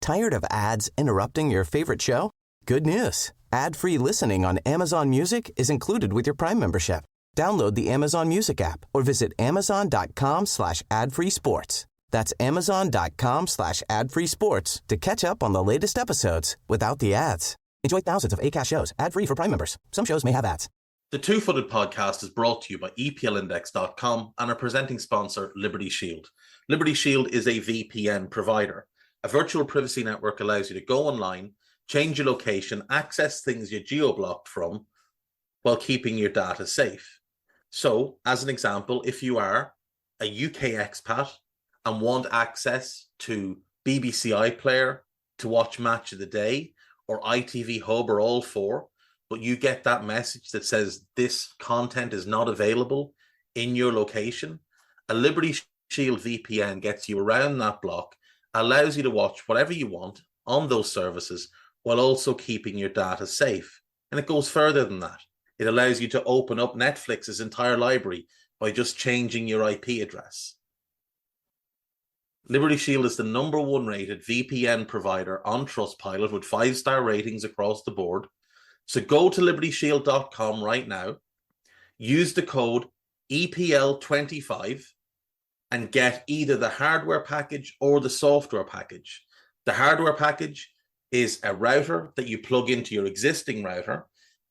Tired of ads interrupting your favorite show? Good news. Ad-free listening on Amazon Music is included with your Prime membership. Download the Amazon Music app or visit amazon.com/ad-free sports. That's amazon.com/ad-free sports to catch up on the latest episodes without the ads. Enjoy thousands of Acast shows ad-free for Prime members. Some shows may have ads. The Two-Footed Podcast is brought to you by EPLindex.com and our presenting sponsor, Liberty Shield. Liberty Shield is a VPN provider. A virtual privacy network allows you to go online, change your location, access things you're geo-blocked from, while keeping your data safe. So, as an example, if you are a UK expat and want access to BBC iPlayer to watch Match of the Day, or ITV Hub, or all four, but you get that message that says this content is not available in your location, a Liberty Shield VPN gets you around that block, allows you to watch whatever you want on those services while also keeping your data safe. And it goes further than that. It allows you to open up Netflix's entire library by just changing your IP address. Liberty Shield is the #1 rated VPN provider on Trustpilot with 5-star ratings across the board. So go to libertyshield.com right now, use the code EPL25 and get either the hardware package or the software package. The hardware package is a router that you plug into your existing router,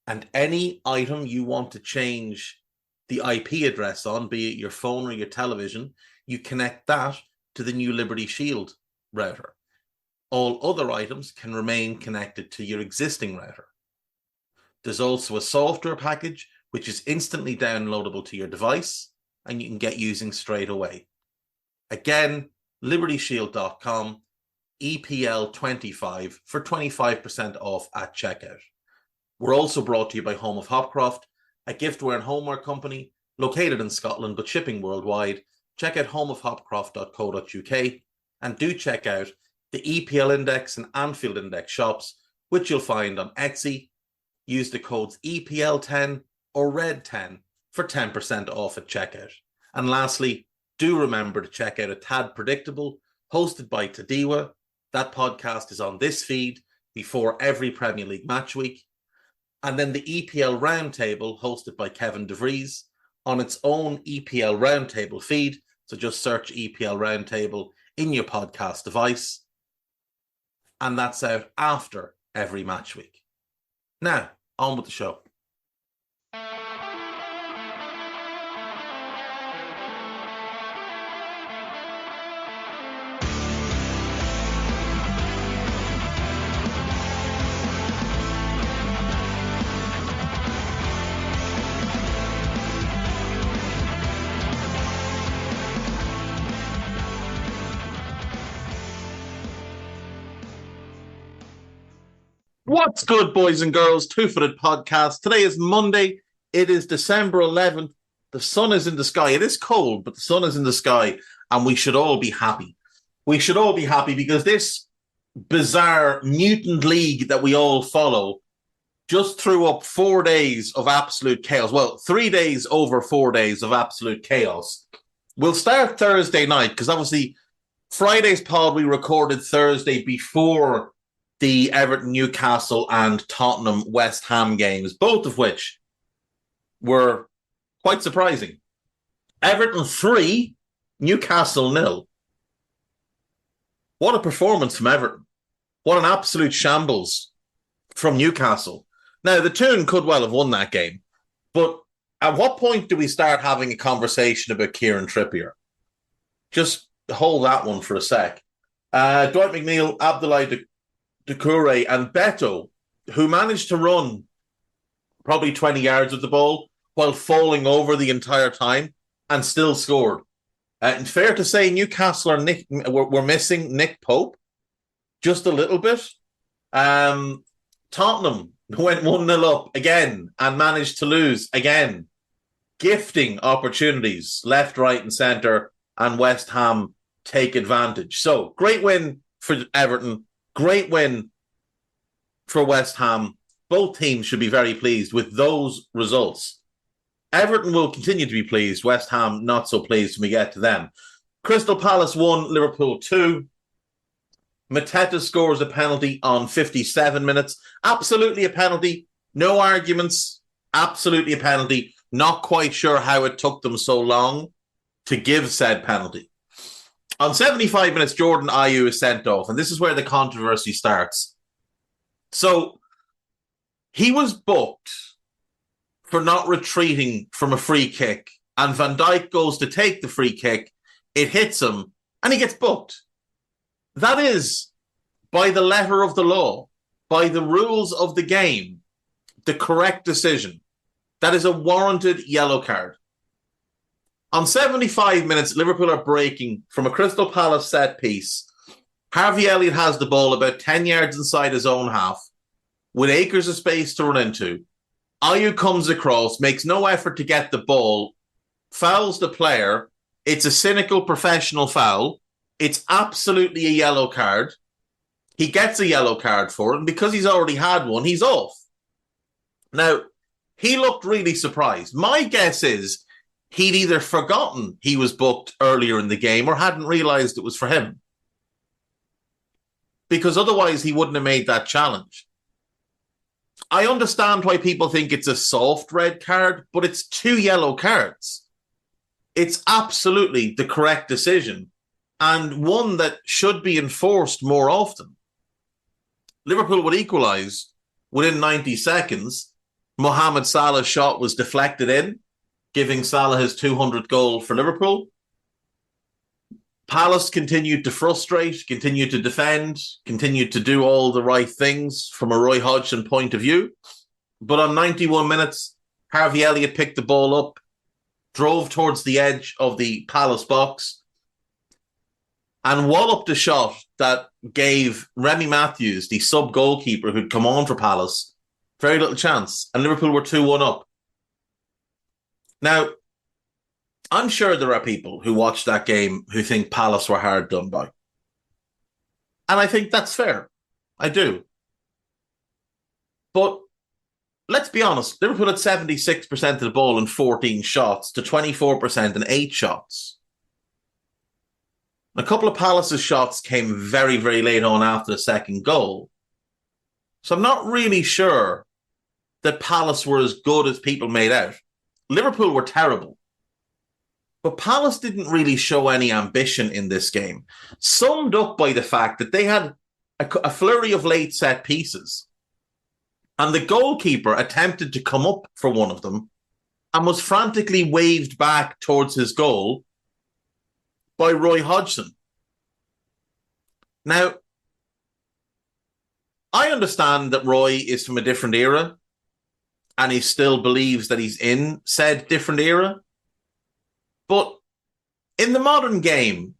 and any item you want to change the IP address on, be it your phone or your television, you connect that to the new Liberty Shield router. All other items can remain connected to your existing router. There's also a software package which is instantly downloadable to your device and you can get using straight away. Again, libertyshield.com, EPL25 for 25% off at checkout. We're also brought to you by Home of Hopcroft, a giftware and homeware company located in Scotland but shipping worldwide. Check out homeofhopcroft.co.uk and do check out the EPL Index and Anfield Index shops, which you'll find on Etsy. Use the codes EPL10 or RED10 for 10% off at checkout. And lastly, do remember to check out A Tad Predictable, hosted by Tadiwa. That podcast is on this feed before every Premier League match week. And then the EPL Roundtable, hosted by Kevin DeVries, on its own EPL Roundtable feed. So just search EPL Roundtable in your podcast device. And that's out after every match week. Now, on with the show. What's good, boys and girls? Two-Footed Podcast. Today is Monday. It is December 11th. The sun is in the sky. It is cold, but the sun is in the sky, and we should all be happy. We should all be happy because this bizarre mutant league that we all follow just threw up 4 days of absolute chaos. Well, 3 days over 4 days of absolute chaos. We'll start Thursday night because obviously Friday's pod we recorded Thursday before the Everton, Newcastle and Tottenham West Ham games, both of which were quite surprising. Everton 3, Newcastle 0. What a performance from Everton. What an absolute shambles from Newcastle. Now, the Toon could well have won that game, but at what point do we start having a conversation about Kieran Trippier? Just hold that one for a sec. Dwight McNeil, Abdoulaye Doucouré and Beto, who managed to run probably 20 yards with the ball while falling over the entire time and still scored. And fair to say, Newcastle were missing Nick Pope just a little bit. Tottenham went 1-0 up again and managed to lose again, gifting opportunities left, right and centre, and West Ham take advantage. So, great win for Everton. Great win for West Ham. Both teams should be very pleased with those results. Everton will continue to be pleased. West Ham not so pleased when we get to them. Crystal Palace 1, Liverpool 2. Mateta scores a penalty on 57 minutes. Absolutely a penalty. No arguments. Absolutely a penalty. Not quite sure how it took them so long to give said penalty. On 75 minutes, Jordan Ayew is sent off, and this is where the controversy starts. So he was booked for not retreating from a free kick, and Van Dijk goes to take the free kick. It hits him, and he gets booked. That is, by the letter of the law, by the rules of the game, the correct decision. That is a warranted yellow card. On 75 minutes, Liverpool are breaking from a Crystal Palace set piece. Harvey Elliott has the ball about 10 yards inside his own half, with acres of space to run into. Ayew comes across, makes no effort to get the ball, fouls the player. It's a cynical professional foul. It's absolutely a yellow card. He gets a yellow card for it, and because he's already had one, he's off. Now, he looked really surprised. My guess is he'd either forgotten he was booked earlier in the game or hadn't realised it was for him. Because otherwise he wouldn't have made that challenge. I understand why people think it's a soft red card, but it's 2 yellow cards. It's absolutely the correct decision, and one that should be enforced more often. Liverpool would equalise within 90 seconds. Mohamed Salah's shot was deflected in, giving Salah his 200th goal for Liverpool. Palace continued to frustrate, continued to defend, continued to do all the right things from a Roy Hodgson point of view. But on 91 minutes, Harvey Elliott picked the ball up, drove towards the edge of the Palace box, and walloped a shot that gave Remy Matthews, the sub-goalkeeper who'd come on for Palace, very little chance. And Liverpool were 2-1 up. Now, I'm sure there are people who watched that game who think Palace were hard done by. And I think that's fair. I do. But let's be honest, Liverpool had 76% of the ball in 14 shots to 24% in 8 shots. A couple of Palace's shots came very, very late on after the second goal. So I'm not really sure that Palace were as good as people made out. Liverpool were terrible. But Palace didn't really show any ambition in this game, summed up by the fact that they had a flurry of late set pieces. And the goalkeeper attempted to come up for one of them and was frantically waved back towards his goal by Roy Hodgson. Now, I understand that Roy is from a different era and he still believes that he's in said different era. But in the modern game,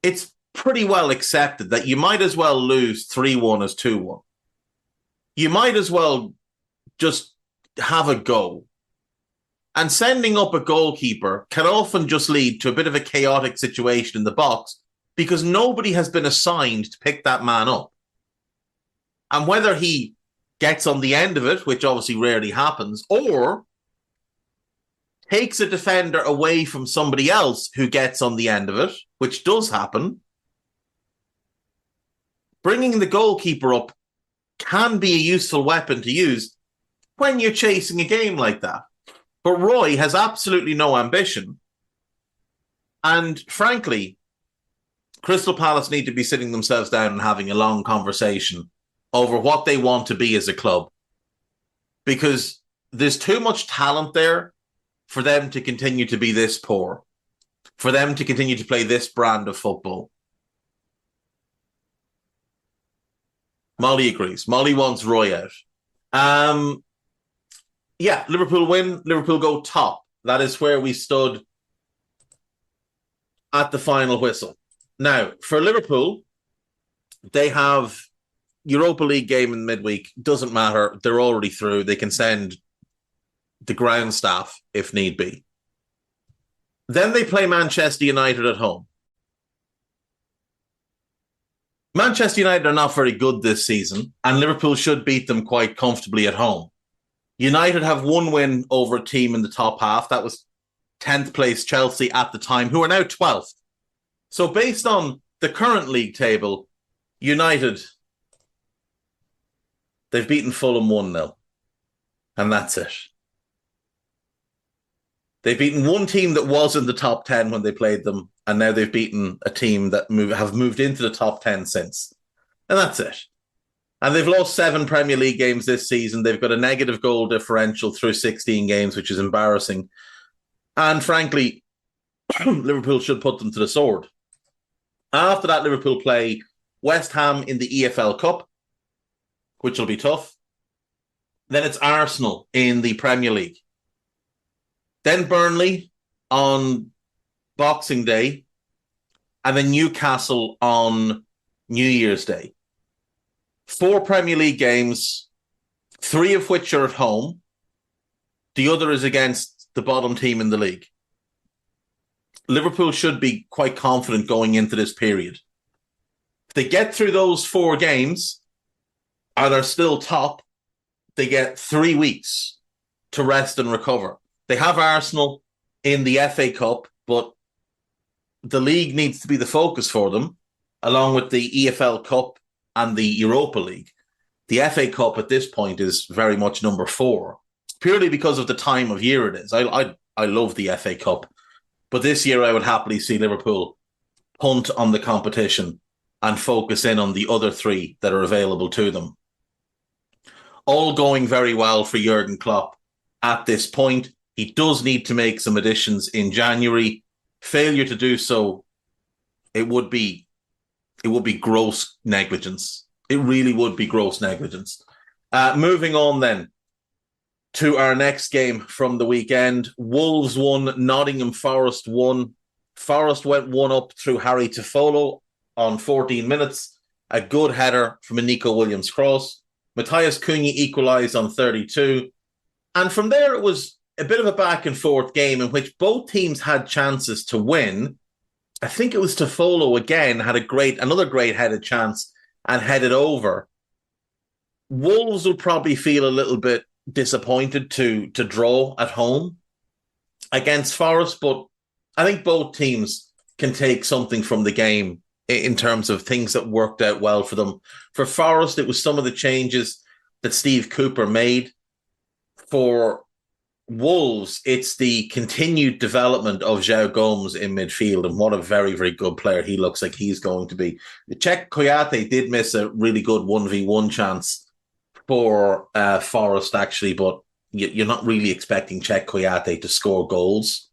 it's pretty well accepted that you might as well lose 3-1 as 2-1. You might as well just have a go. And sending up a goalkeeper can often just lead to a bit of a chaotic situation in the box because nobody has been assigned to pick that man up. And whether he gets on the end of it, which obviously rarely happens, or takes a defender away from somebody else who gets on the end of it, which does happen, bringing the goalkeeper up can be a useful weapon to use when you're chasing a game like that. But Roy has absolutely no ambition. And frankly, Crystal Palace need to be sitting themselves down and having a long conversation over what they want to be as a club. Because there's too much talent there for them to continue to be this poor, for them to continue to play this brand of football. Molly agrees. Molly wants Roy out. Yeah, Liverpool win. Liverpool go top. That is where we stood at the final whistle. Now, for Liverpool, they have Europa League game in midweek. Doesn't matter. They're already through. They can send the ground staff if need be. Then they play Manchester United at home. Manchester United are not very good this season, and Liverpool should beat them quite comfortably at home. United have one win over a team in the top half. That was 10th place Chelsea at the time, who are now 12th. So based on the current league table, United, they've beaten Fulham 1-0. And that's it. They've beaten one team that was in the top 10 when they played them, and now they've beaten a team that have moved into the top 10 since. And that's it. And they've lost 7 Premier League games this season. They've got a negative goal differential through 16 games, which is embarrassing. And frankly, Liverpool should put them to the sword. After that, Liverpool play West Ham in the EFL Cup, which will be tough. Then it's Arsenal in the Premier League. Then Burnley on Boxing Day, and then Newcastle on New Year's Day. 4 Premier League games, 3 of which are at home. The other is against the bottom team in the league. Liverpool should be quite confident going into this period. If they get through those 4 games, and they're still top, they get 3 weeks to rest and recover. They have Arsenal in the FA Cup, but the league needs to be the focus for them, along with the EFL Cup and the Europa League. The FA Cup at this point is very much number 4, purely because of the time of year it is. I love the FA Cup, but this year I would happily see Liverpool punt on the competition and focus in on the other 3 that are available to them. All going very well for Jurgen Klopp at this point. He does need to make some additions in January. Failure to do so, it would be gross negligence. It really would be gross negligence. Moving on then to our next game from the weekend. Wolves won, Nottingham Forest won. Forest went 1-up through Harry Toffolo on 14 minutes. A good header from a Nico Williams cross. Matthias Cunha equalised on 32. And from there, it was a bit of a back and forth game in which both teams had chances to win. I think it was Toffolo again had another great headed chance and headed over. Wolves will probably feel a little bit disappointed to draw at home against Forest, but I think both teams can take something from the game in terms of things that worked out well for them. For Forest, it was some of the changes that Steve Cooper made. For Wolves, it's the continued development of João Gomes in midfield, and what a very, very good player he looks like he's going to be. Czech Kouyaté did miss a really good 1v1 chance for Forest, actually, but you're not really expecting Czech Kouyaté to score goals.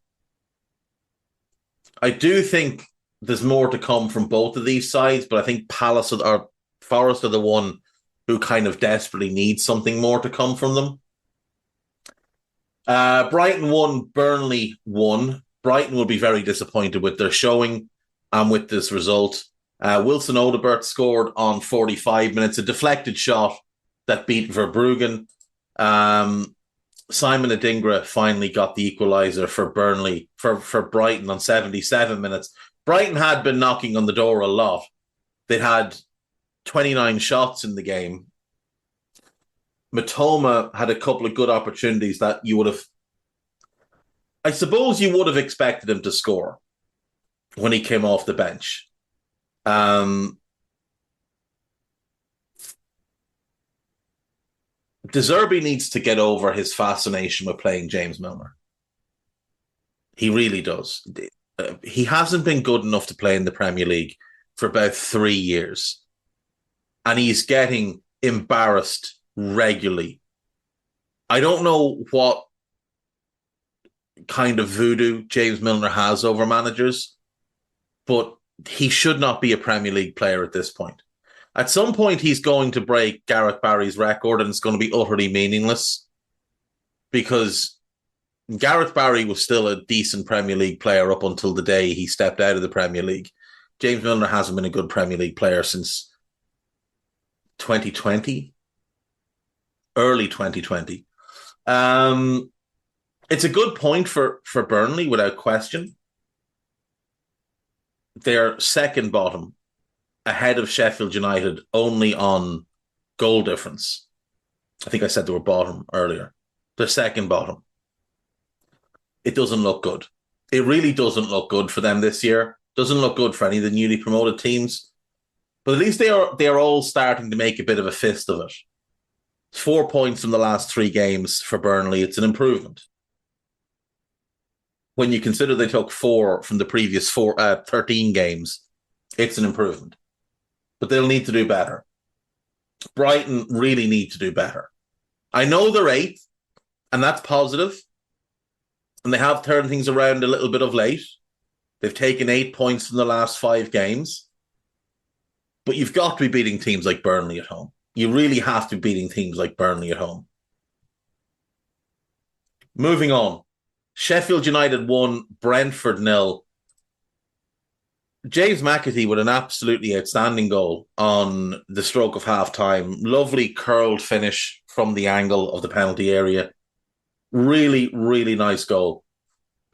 I do think there's more to come from both of these sides, but I think Forest are the one who kind of desperately needs something more to come from them. Brighton won, Burnley won. Brighton will be very disappointed with their showing and with this result. Wilson Odobert scored on 45 minutes, a deflected shot that beat Verbruggen. Simon Adingra finally got the equaliser for Burnley, for Brighton on 77 minutes. Brighton had been knocking on the door a lot. They'd had 29 shots in the game. Matoma had a couple of good opportunities that you would have... I suppose you would have expected him to score when he came off the bench. De Zerbi needs to get over his fascination with playing James Milner. He really does. He hasn't been good enough to play in the Premier League for about 3 years. And he's getting embarrassed regularly. I don't know what kind of voodoo James Milner has over managers, but he should not be a Premier League player at this point. At some point, he's going to break Gareth Barry's record, and it's going to be utterly meaningless because Gareth Barry was still a decent Premier League player up until the day he stepped out of the Premier League. James Milner hasn't been a good Premier League player since 2020, early 2020. It's a good point for Burnley, without question. They're second bottom, ahead of Sheffield United, only on goal difference. I think I said they were bottom earlier. They're second bottom. It doesn't look good. It really doesn't look good for them this year. Doesn't look good for any of the newly promoted teams. But at least they are all starting to make a bit of a fist of it. 4 points from the last 3 games for Burnley. It's an improvement. When you consider they took 4 from the previous 13 games, it's an improvement. But they'll need to do better. Brighton really need to do better. I know they're 8th, and that's positive. And they have turned things around a little bit of late. They've taken 8 points from the last 5 games. But you've got to be beating teams like Burnley at home. You really have to be beating teams like Burnley at home. Moving on. Sheffield United 1, Brentford 0. James McAtee with an absolutely outstanding goal on the stroke of half-time. Lovely curled finish from the angle of the penalty area. Really, really nice goal.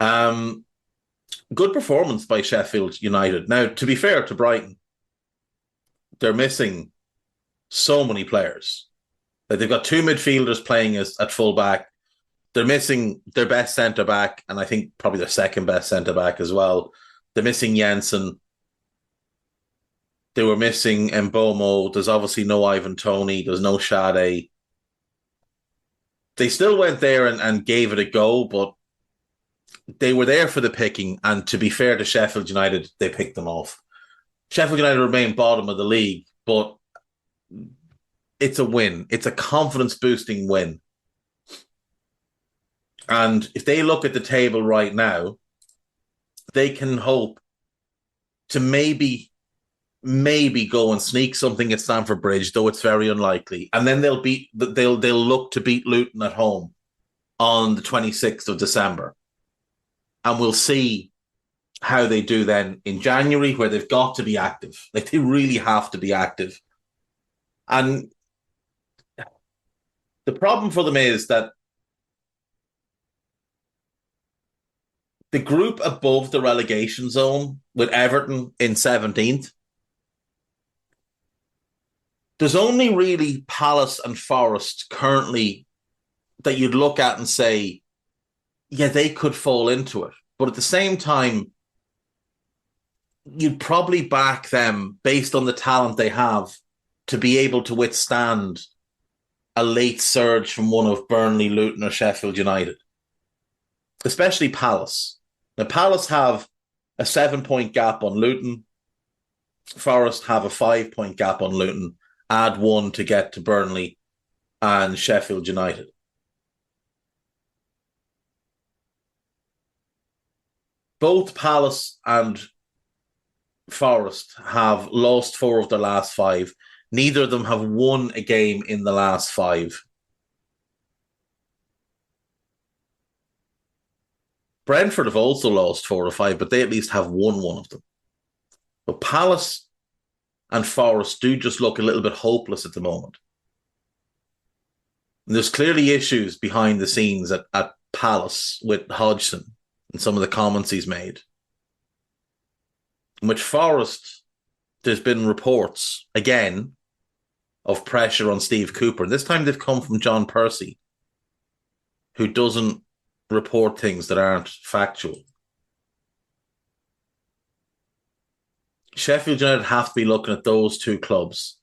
Good performance by Sheffield United. Now, to be fair to Brighton, they're missing so many players. Like, they've got 2 midfielders playing at full-back. They're missing their best centre-back, and I think probably their second best centre-back as well. They're missing Jensen. They were missing Mbomo. There's obviously no Ivan Toney. There's no Sade. They still went there and gave it a go, but they were there for the picking. And to be fair to Sheffield United, they picked them off. Sheffield United remain bottom of the league, but it's a win. It's a confidence-boosting win. And if they look at the table right now, they can hope to maybe go and sneak something at Stamford Bridge, though it's very unlikely. And then they'll look to beat Luton at home on the 26th of December. And we'll see how they do then in January, where they've got to be active. Like, they really have to be active. And the problem for them is that the group above the relegation zone with Everton in 17th, there's only really Palace and Forest currently that you'd look at and say, yeah, they could fall into it. But at the same time, you'd probably back them based on the talent they have to be able to withstand a late surge from one of Burnley, Luton, or Sheffield United, especially Palace. Now, Palace have a 7-point gap on Luton. Forest have a 5-point gap on Luton. Add 1 to get to Burnley and Sheffield United. Both Palace and Forest have lost 4 of their last 5. Neither of them have won a game in the last 5. Brentford have also lost 4 or 5, but they at least have won one of them. But Palace and Forest do just look a little bit hopeless at the moment. And there's clearly issues behind the scenes at Palace with Hodgson and some of the comments he's made. In which Forest, there's been reports, again, of pressure on Steve Cooper. And this time they've come from John Percy, who doesn't report things that aren't factual. Sheffield United have to be looking at those 2 clubs,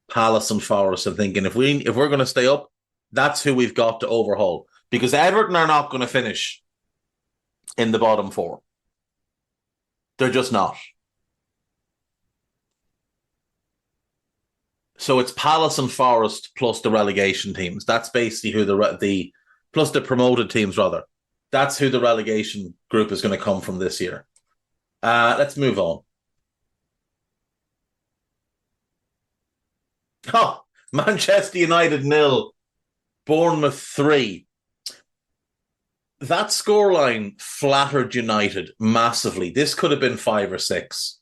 Palace and Forest, and thinking, if we're going to stay up, that's who we've got to overhaul. Because Everton are not going to finish in the bottom 4. They're just not. So it's Palace and Forest plus the relegation teams. That's basically who the plus the promoted teams, rather. That's who the relegation group is going to come from this year. Let's move on. Oh, Manchester United 0, Bournemouth 3. That scoreline flattered United massively. This could have been 5 or 6.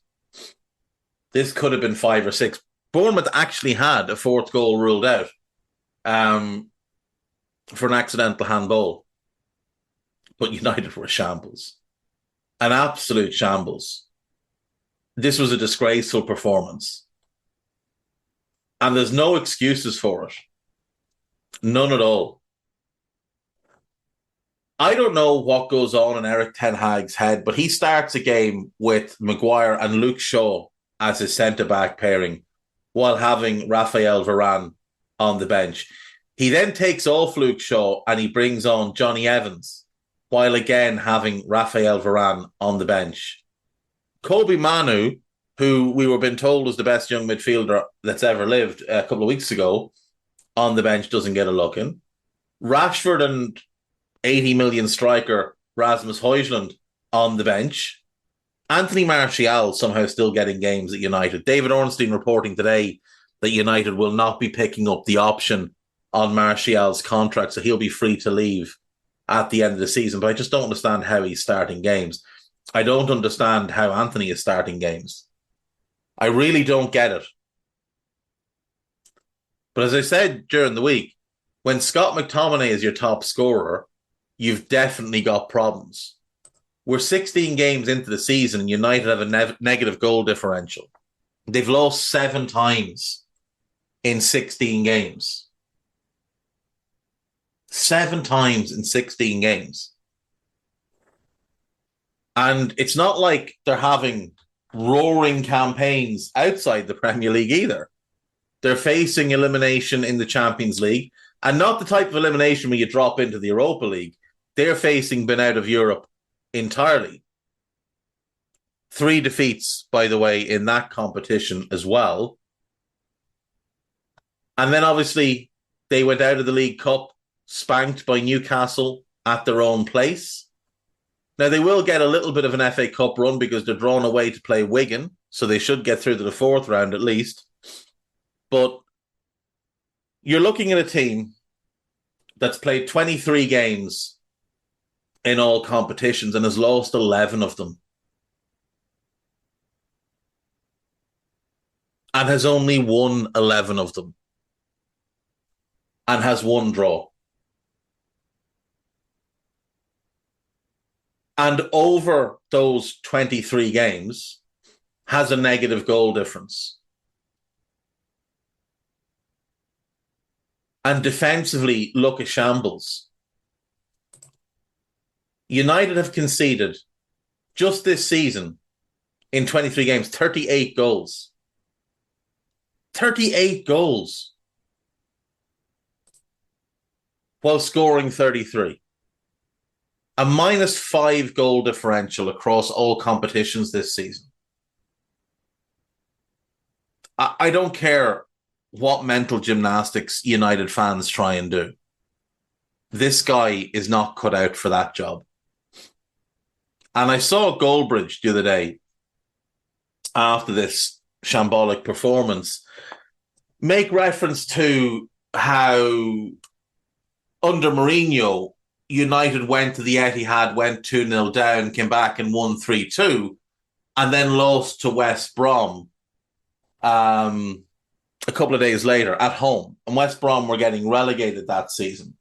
Bournemouth actually had a 4th goal ruled out for an accidental handball. But United were a shambles. An absolute shambles. This was a disgraceful performance. And there's no excuses for it. None at all. I don't know what goes on in Eric Ten Hag's head, but he starts a game with Maguire and Luke Shaw as his centre-back pairing while having Raphael Varane on the bench. He then takes off Luke Shaw and he brings on Johnny Evans while again having Raphael Varane on the bench. Kobe Manu, who we were being told was the best young midfielder that's ever lived a couple of weeks ago, on the bench doesn't get a look in. Rashford and 80 million striker Rasmus Højlund on the bench. Anthony Martial somehow still getting games at United. David Ornstein reporting today that United will not be picking up the option on Martial's contract, so he'll be free to leave at the end of the season. But I just don't understand how he's starting games. I don't understand how Anthony is starting games. I really don't get it. But as I said during the week, when Scott McTominay is your top scorer, you've definitely got problems. We're 16 games into the season and United have a negative goal differential. They've lost 7 times in 16 games. 7 times in 16 games. And it's not like they're having roaring campaigns outside the Premier League either. They're facing elimination in the Champions League, and not the type of elimination where you drop into the Europa League. They're facing being out of Europe entirely. 3 defeats, by the way, in that competition as well. And then obviously they went out of the League Cup, spanked by Newcastle at their own place. Now, they will get a little bit of an FA Cup run because they're drawn away to play Wigan, so they should get through to the 4th round at least. But you're looking at a team that's played 23 games in all competitions and has lost 11 of them. And has only won 11 of them. And has 1 draw. And over those 23 games has a negative goal difference. And defensively look at shambles. United have conceded just this season in 23 games, 38 goals. 38 goals. While scoring 33. A -5 goal differential across all competitions this season. I don't care what mental gymnastics United fans try and do. This guy is not cut out for that job. And I saw Goldbridge the other day, after this shambolic performance, make reference to how under Mourinho, United went to the Etihad, went 2-0 down, came back and won 3-2, and then lost to West Brom a couple of days later at home. And West Brom were getting relegated that season.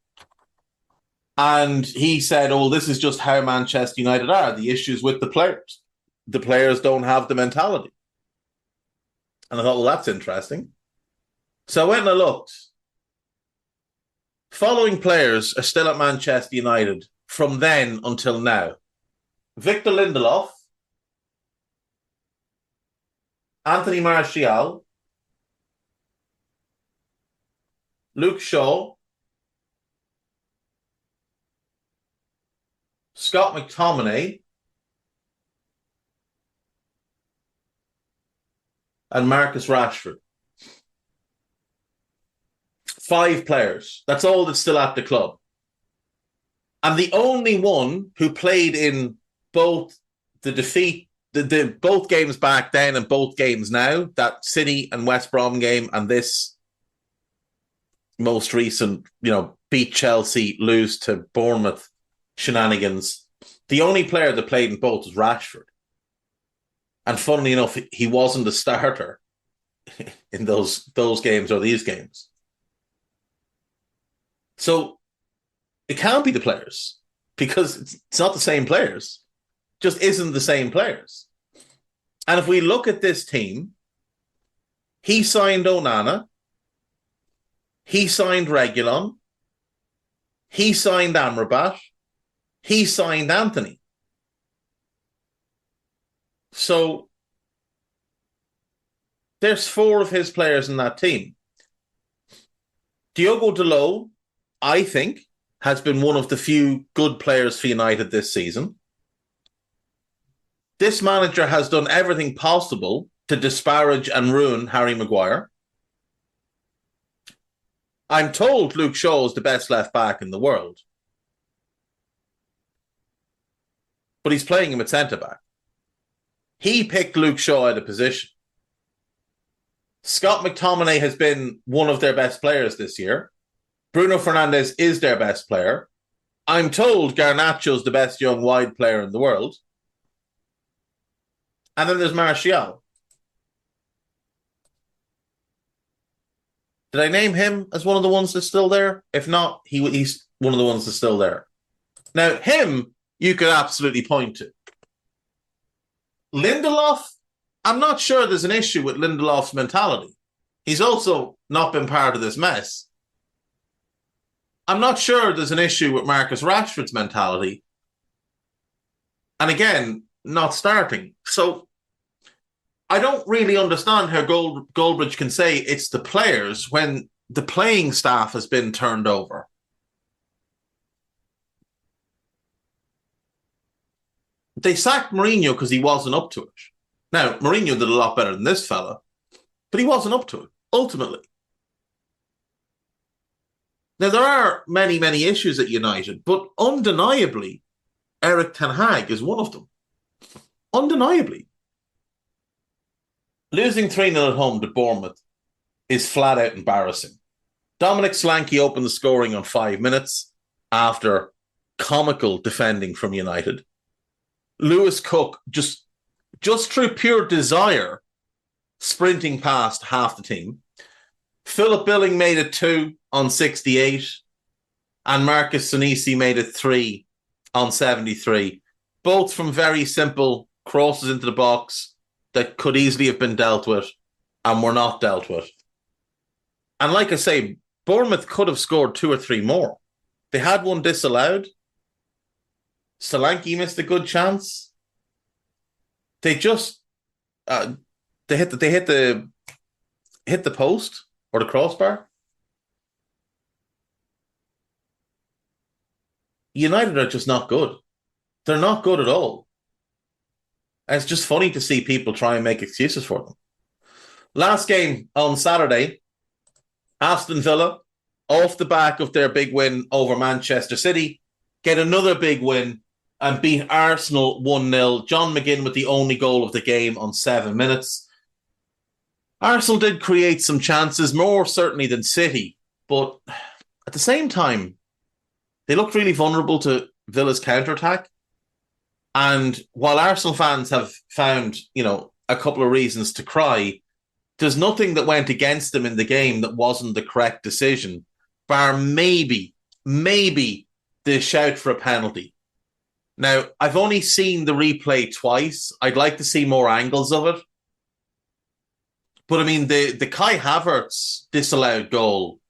And he said, oh, this is just how Manchester United are. The issues with the players. The players don't have the mentality. And I thought, well, that's interesting. So I went and I looked. Following players are still at Manchester United from then until now. Victor Lindelof, Anthony Martial, Luke Shaw, Scott McTominay, and Marcus Rashford. 5 players. That's all that's still at the club. And the only one who played in both the defeat, both games back then and both games now, that City and West Brom game and this most recent, beat Chelsea, lose to Bournemouth shenanigans, the only player that played in both was Rashford. And funnily enough, he wasn't a starter in those games or these games. So it can't be the players because it's not the same players. It just isn't the same players. And if we look at this team, he signed Onana, he signed Reguilon, he signed Amrabat, he signed Anthony. So there's 4 of his players in that team. Diogo Dalot, I think, has been one of the few good players for United this season. This manager has done everything possible to disparage and ruin Harry Maguire. I'm told Luke Shaw is the best left back in the world. But he's playing him at centre back. He picked Luke Shaw out of position. Scott McTominay has been one of their best players this year. Bruno Fernandes is their best player. I'm told Garnacho's the best young wide player in the world. And then there's Martial. Did I name him as one of the ones that's still there? If not, he's one of the ones that's still there. Now, him, you could absolutely point to. Lindelof, I'm not sure there's an issue with Lindelof's mentality. He's also not been part of this mess. I'm not sure there's an issue with Marcus Rashford's mentality. And again, not starting. So I don't really understand how Goldbridge can say it's the players when the playing staff has been turned over. They sacked Mourinho because he wasn't up to it. Now, Mourinho did a lot better than this fella, but he wasn't up to it, ultimately. Now, there are many, many issues at United, but undeniably, Erik ten Hag is one of them. Undeniably. Losing 3-0 at home to Bournemouth is flat out embarrassing. Dominic Solanke opened the scoring on 5 minutes after comical defending from United. Lewis Cook, just through pure desire, sprinting past half the team. Philip Billing made it 2 on 68, and Marcus Senesi made it 3 on 73. Both from very simple crosses into the box that could easily have been dealt with and were not dealt with. And like I say, Bournemouth could have scored 2 or 3 more. They had one disallowed. Solanke missed a good chance. They just they hit the post or the crossbar. United are just not good. They're not good at all. And it's just funny to see people try and make excuses for them. Last game on Saturday, Aston Villa, off the back of their big win over Manchester City, get another big win and beat Arsenal 1-0. John McGinn with the only goal of the game on 7 minutes. Arsenal did create some chances, more certainly than City, but at the same time, they looked really vulnerable to Villa's counterattack. And while Arsenal fans have found, a couple of reasons to cry, there's nothing that went against them in the game that wasn't the correct decision, bar maybe the shout for a penalty. Now, I've only seen the replay twice. I'd like to see more angles of it. But I mean, the Kai Havertz disallowed goal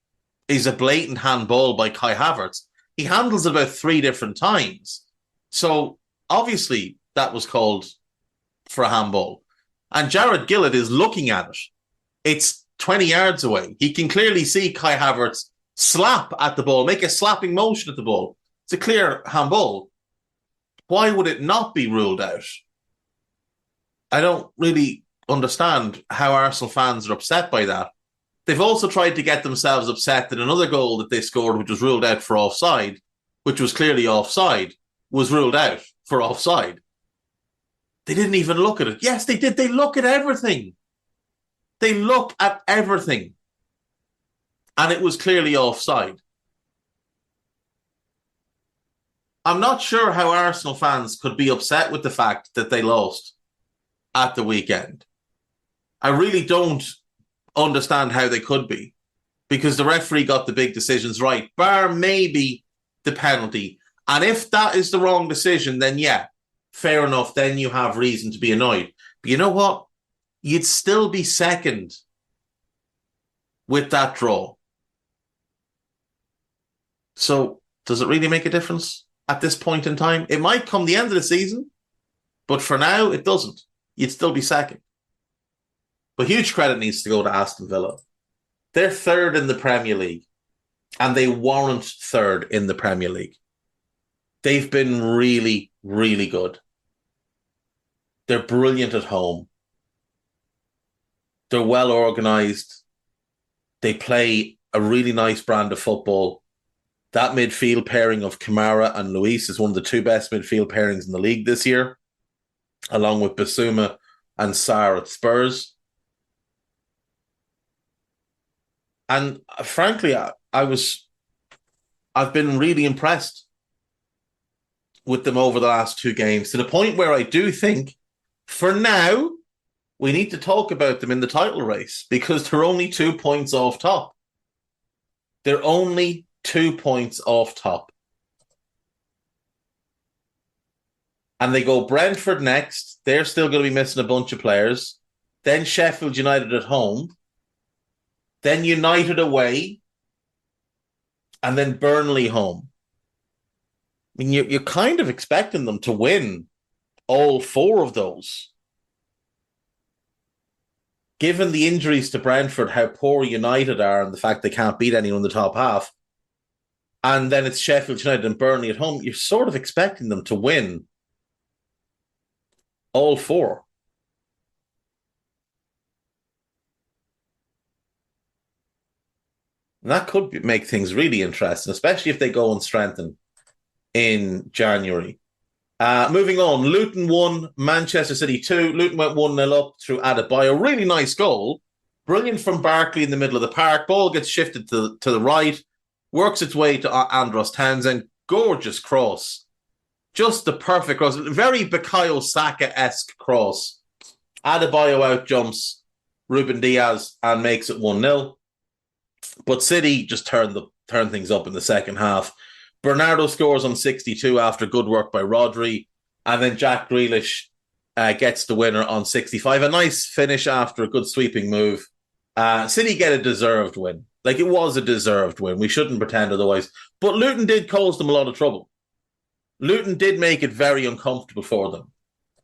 is a blatant handball by Kai Havertz. He handles it about 3 different times. So obviously that was called for a handball. And Jared Gillett is looking at it. It's 20 yards away. He can clearly see Kai Havertz slap at the ball, make a slapping motion at the ball. It's a clear handball. Why would it not be ruled out? I don't really understand how Arsenal fans are upset by that. They've also tried to get themselves upset that another goal that they scored, which was ruled out for offside, which was clearly offside, was ruled out for offside. They didn't even look at it. Yes, they did. They look at everything. They look at everything. And it was clearly offside. I'm not sure how Arsenal fans could be upset with the fact that they lost at the weekend. I really don't understand how they could be, because the referee got the big decisions right, bar maybe the penalty. And if that is the wrong decision, then yeah, fair enough, then you have reason to be annoyed. But you know what? You'd still be second with that draw. So does it really make a difference? at this point in time. It might come the end of the season, but for now, it doesn't. You'd still be second. But huge credit needs to go to Aston Villa. They're third in the Premier League, and they warrant third in the Premier League. They've been really, really good. They're brilliant at home. They're well organised. They play a really nice brand of football. That midfield pairing of Kamara and Luis is one of the two best midfield pairings in the league this year, along with Basuma and Sarr at Spurs. And frankly, I've been really impressed with them over the last two games, to the point where I do think, for now, we need to talk about them in the title race, because they're only 2 points off top. They're only 2 points off top. And they go Brentford next. They're still going to be missing a bunch of players. Then Sheffield United at home. Then United away. And then Burnley home. I mean, you're kind of expecting them to win all four of those. Given the injuries to Brentford, how poor United are, and the fact they can't beat anyone in the top half, and then it's Sheffield United and Burnley at home, you're sort of expecting them to win all four. And that could make things really interesting, especially if they go and strengthen in January. Moving on, Luton 1, Manchester City 2. Luton went 1-0 up through Adebayo. Really nice goal. Brilliant from Barkley in the middle of the park. Ball gets shifted to the right. Works its way to Andros Townsend. Gorgeous cross. Just the perfect cross. Very Bukayo Saka-esque cross. Adebayo out jumps Ruben Diaz and makes it 1-0. But City just turned things up in the second half. Bernardo scores on 62 after good work by Rodri. And then Jack Grealish gets the winner on 65. A nice finish after a good sweeping move. City get a deserved win. Like, it was a deserved win. We shouldn't pretend otherwise. But Luton did cause them a lot of trouble. Luton did make it very uncomfortable for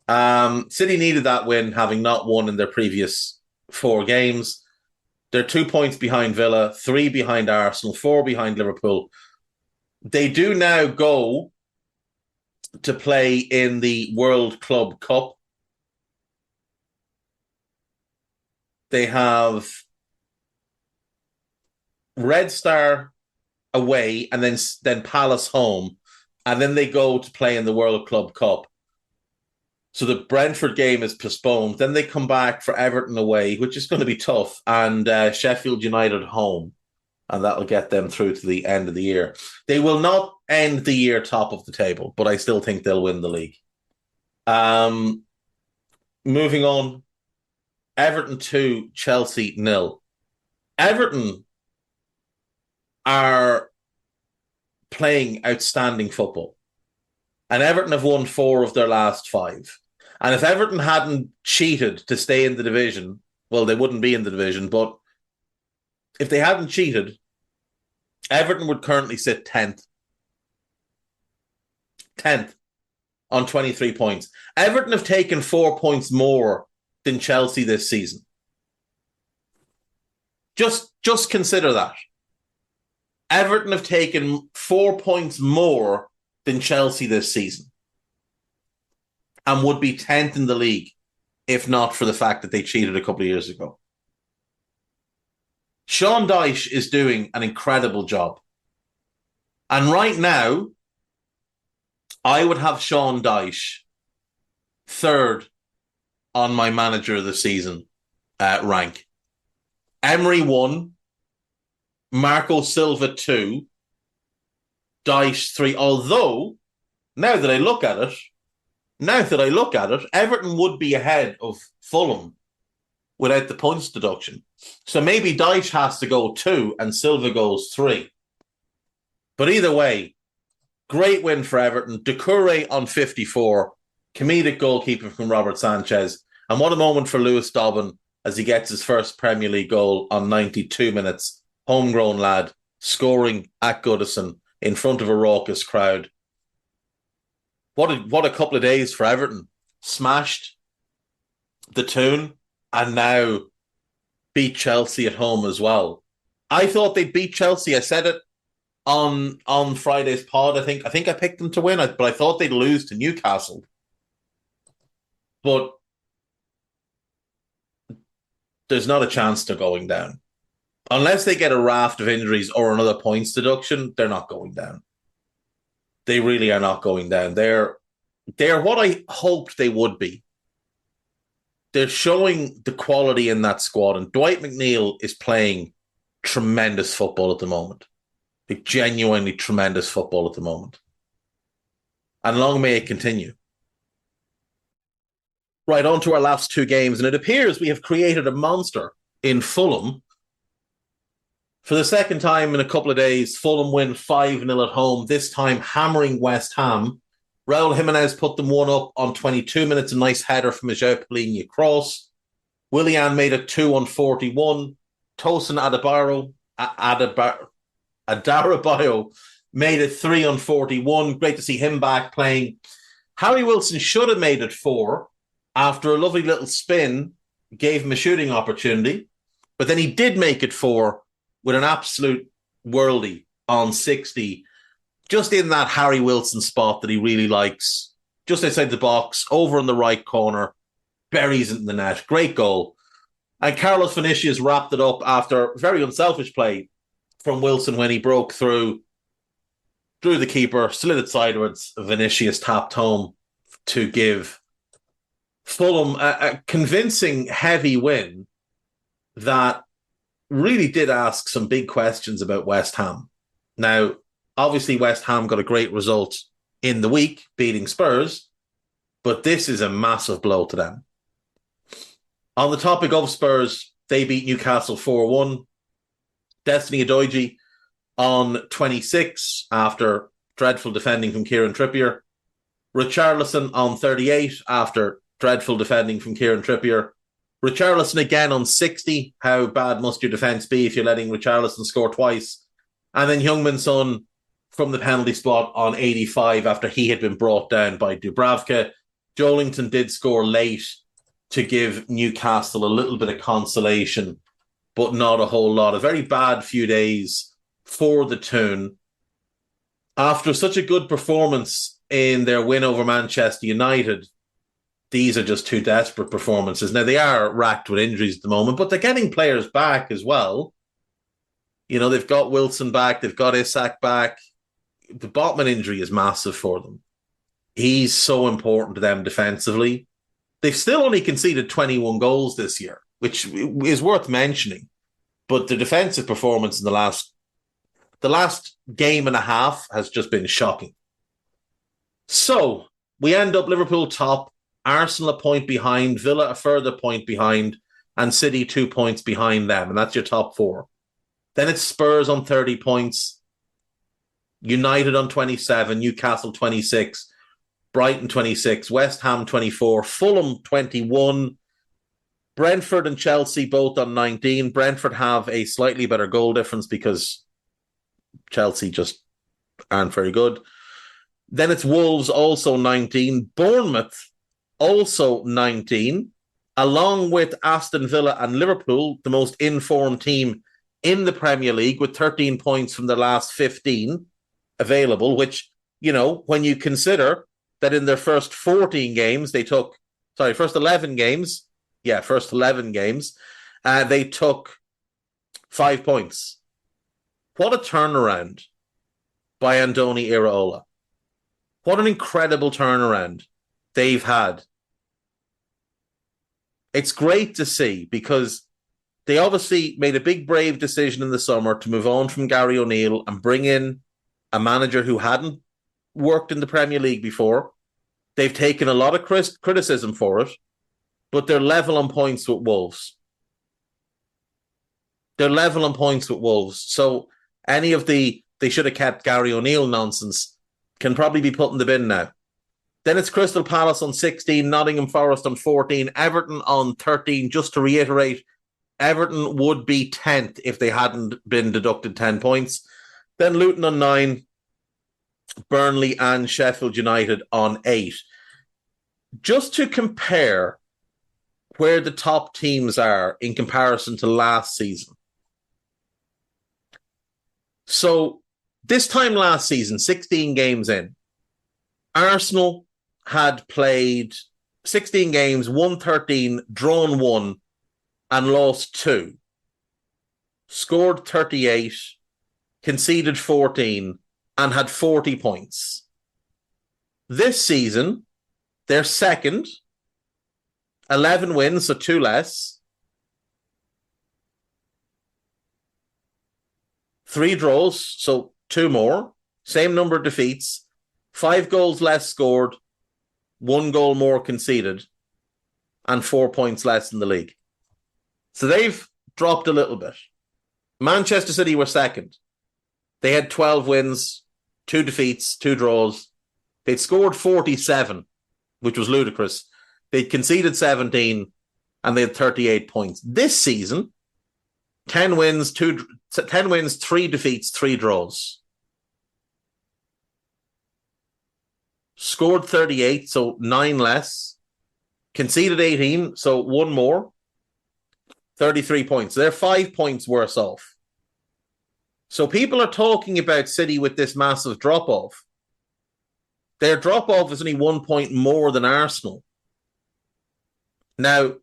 them. City needed that win, having not won in their previous 4 games. They're 2 points behind Villa, 3 behind Arsenal, 4 behind Liverpool. They do now go to play in the World Club Cup. They have Red Star away and then Palace home. And then they go to play in the World Club Cup. So the Brentford game is postponed. Then they come back for Everton away, which is going to be tough, and Sheffield United home. And that'll get them through to the end of the year. They will not end the year top of the table, but I still think they'll win the league. Moving on, Everton 2, Chelsea 0. Everton are playing outstanding football. And Everton have won 4 of their last 5. And if Everton hadn't cheated to stay in the division, well, they wouldn't be in the division, but if they hadn't cheated, Everton would currently sit 10th. 10th on 23 points. Everton have taken 4 points more than Chelsea this season. Just consider that. Everton have taken 4 points more than Chelsea this season and would be 10th in the league if not for the fact that they cheated a couple of years ago. Sean Dyche is doing an incredible job. And right now, I would have Sean Dyche third on my manager of the season rank. Emery 1, Marco Silva 2, Dyche 3. Although, now that I look at it, Everton would be ahead of Fulham without the points deduction. So maybe Dyche has to go 2 and Silva goes 3. But either way, great win for Everton. Doucouré on 54. Comedic goalkeeping from Robert Sanchez. And what a moment for Lewis Dobbin as he gets his first Premier League goal on 92 minutes. Homegrown lad, scoring at Goodison in front of a raucous crowd. What a couple of days for Everton. Smashed the Toon and now beat Chelsea at home as well. I thought they'd beat Chelsea. I said it on Friday's pod. I think I picked them to win, but I thought they'd lose to Newcastle. But there's not a chance they're going down. Unless they get a raft of injuries or another points deduction, they're not going down. They really are not going down. They're what I hoped they would be. They're showing the quality in that squad, and Dwight McNeil is playing tremendous football at the moment. Like, genuinely tremendous football at the moment. And long may it continue. Right, on to our last two games, and it appears we have created a monster in Fulham. For the second time in a couple of days, Fulham win 5-0 at home, this time hammering West Ham. Raul Jimenez put them 1-up on 22 minutes, a nice header from a João Palhinha cross. Willian made it 2 on 41. Tosin Adarabayo made it 3 on 41. Great to see him back playing. Harry Wilson should have made it 4 after a lovely little spin, gave him a shooting opportunity. But then he did make it 4 with an absolute worldie on 60. Just in that Harry Wilson spot that he really likes. Just outside the box, over in the right corner. Buries it in the net. Great goal. And Carlos Vinicius wrapped it up after very unselfish play from Wilson when he broke through, drew the keeper, slid it sideways. Vinicius tapped home to give Fulham a convincing heavy win that really did ask some big questions about West Ham. Now, obviously West Ham got a great result in the week, beating Spurs, but this is a massive blow to them. On the topic of Spurs, they beat Newcastle 4-1. Destiny Udogie on 26 after dreadful defending from Kieran Trippier. Richarlison on 38 after dreadful defending from Kieran Trippier. Richarlison again on 60. How bad must your defence be if you're letting Richarlison score twice? And then Heung-min Son from the penalty spot on 85 after he had been brought down by Dubravka. Joelinton did score late to give Newcastle a little bit of consolation, but not a whole lot. A very bad few days for the Toon. After such a good performance in their win over Manchester United, these are just two desperate performances. Now, they are racked with injuries at the moment, but they're getting players back as well. You know, they've got Wilson back, they've got Isak back. The Botman injury is massive for them. He's so important to them defensively. They've still only conceded 21 goals this year, which is worth mentioning. But the defensive performance in the last game and a half has just been shocking. So we end up Liverpool top, Arsenal a point behind, Villa a further point behind, and City 2 points behind them. And that's your top 4. Then it's Spurs on 30 points, United on 27, Newcastle 26, Brighton 26, West Ham 24, Fulham 21, Brentford and Chelsea both on 19. Brentford have a slightly better goal difference because Chelsea just aren't very good. Then it's Wolves also 19, Bournemouth also 19, along with Aston Villa and Liverpool, the most informed team in the Premier League with 13 points from their last 15 available, which, you know, when you consider that in their first 11 games, they took 5 points. What a turnaround by Andoni Iraola. What an incredible turnaround they've had. It's great to see because they obviously made a big, brave decision in the summer to move on from Gary O'Neill and bring in a manager who hadn't worked in the Premier League before. They've taken a lot of criticism for it, but they're level on points with Wolves. So any of the they should have kept Gary O'Neill nonsense can probably be put in the bin now. Then it's Crystal Palace on 16, Nottingham Forest on 14, Everton on 13. Just to reiterate, Everton would be 10th if they hadn't been deducted 10 points. Then Luton on 9, Burnley and Sheffield United on 8. Just to compare where the top teams are in comparison to last season. So this time last season, 16 games in, Arsenal had played 16 games, won 13, drawn 1, and lost 2. Scored 38, conceded 14, and had 40 points. This season, they're second, 11 wins, so 2 less. 3 draws, so 2 more. Same number of defeats. 5 goals less scored, 1 goal more conceded, and 4 points less in the league. So they've dropped a little bit. Manchester City were second. They had 12 wins, 2 defeats, 2 draws. They'd scored 47, which was ludicrous. They'd conceded 17, and they had 38 points. This season, 10 wins, 3 defeats, 3 draws. Scored 38, so 9 less. Conceded 18, so 1 more. 33 points. They're 5 points worse off. So people are talking about City with this massive drop-off. Their drop-off is only 1 point more than Arsenal. Now,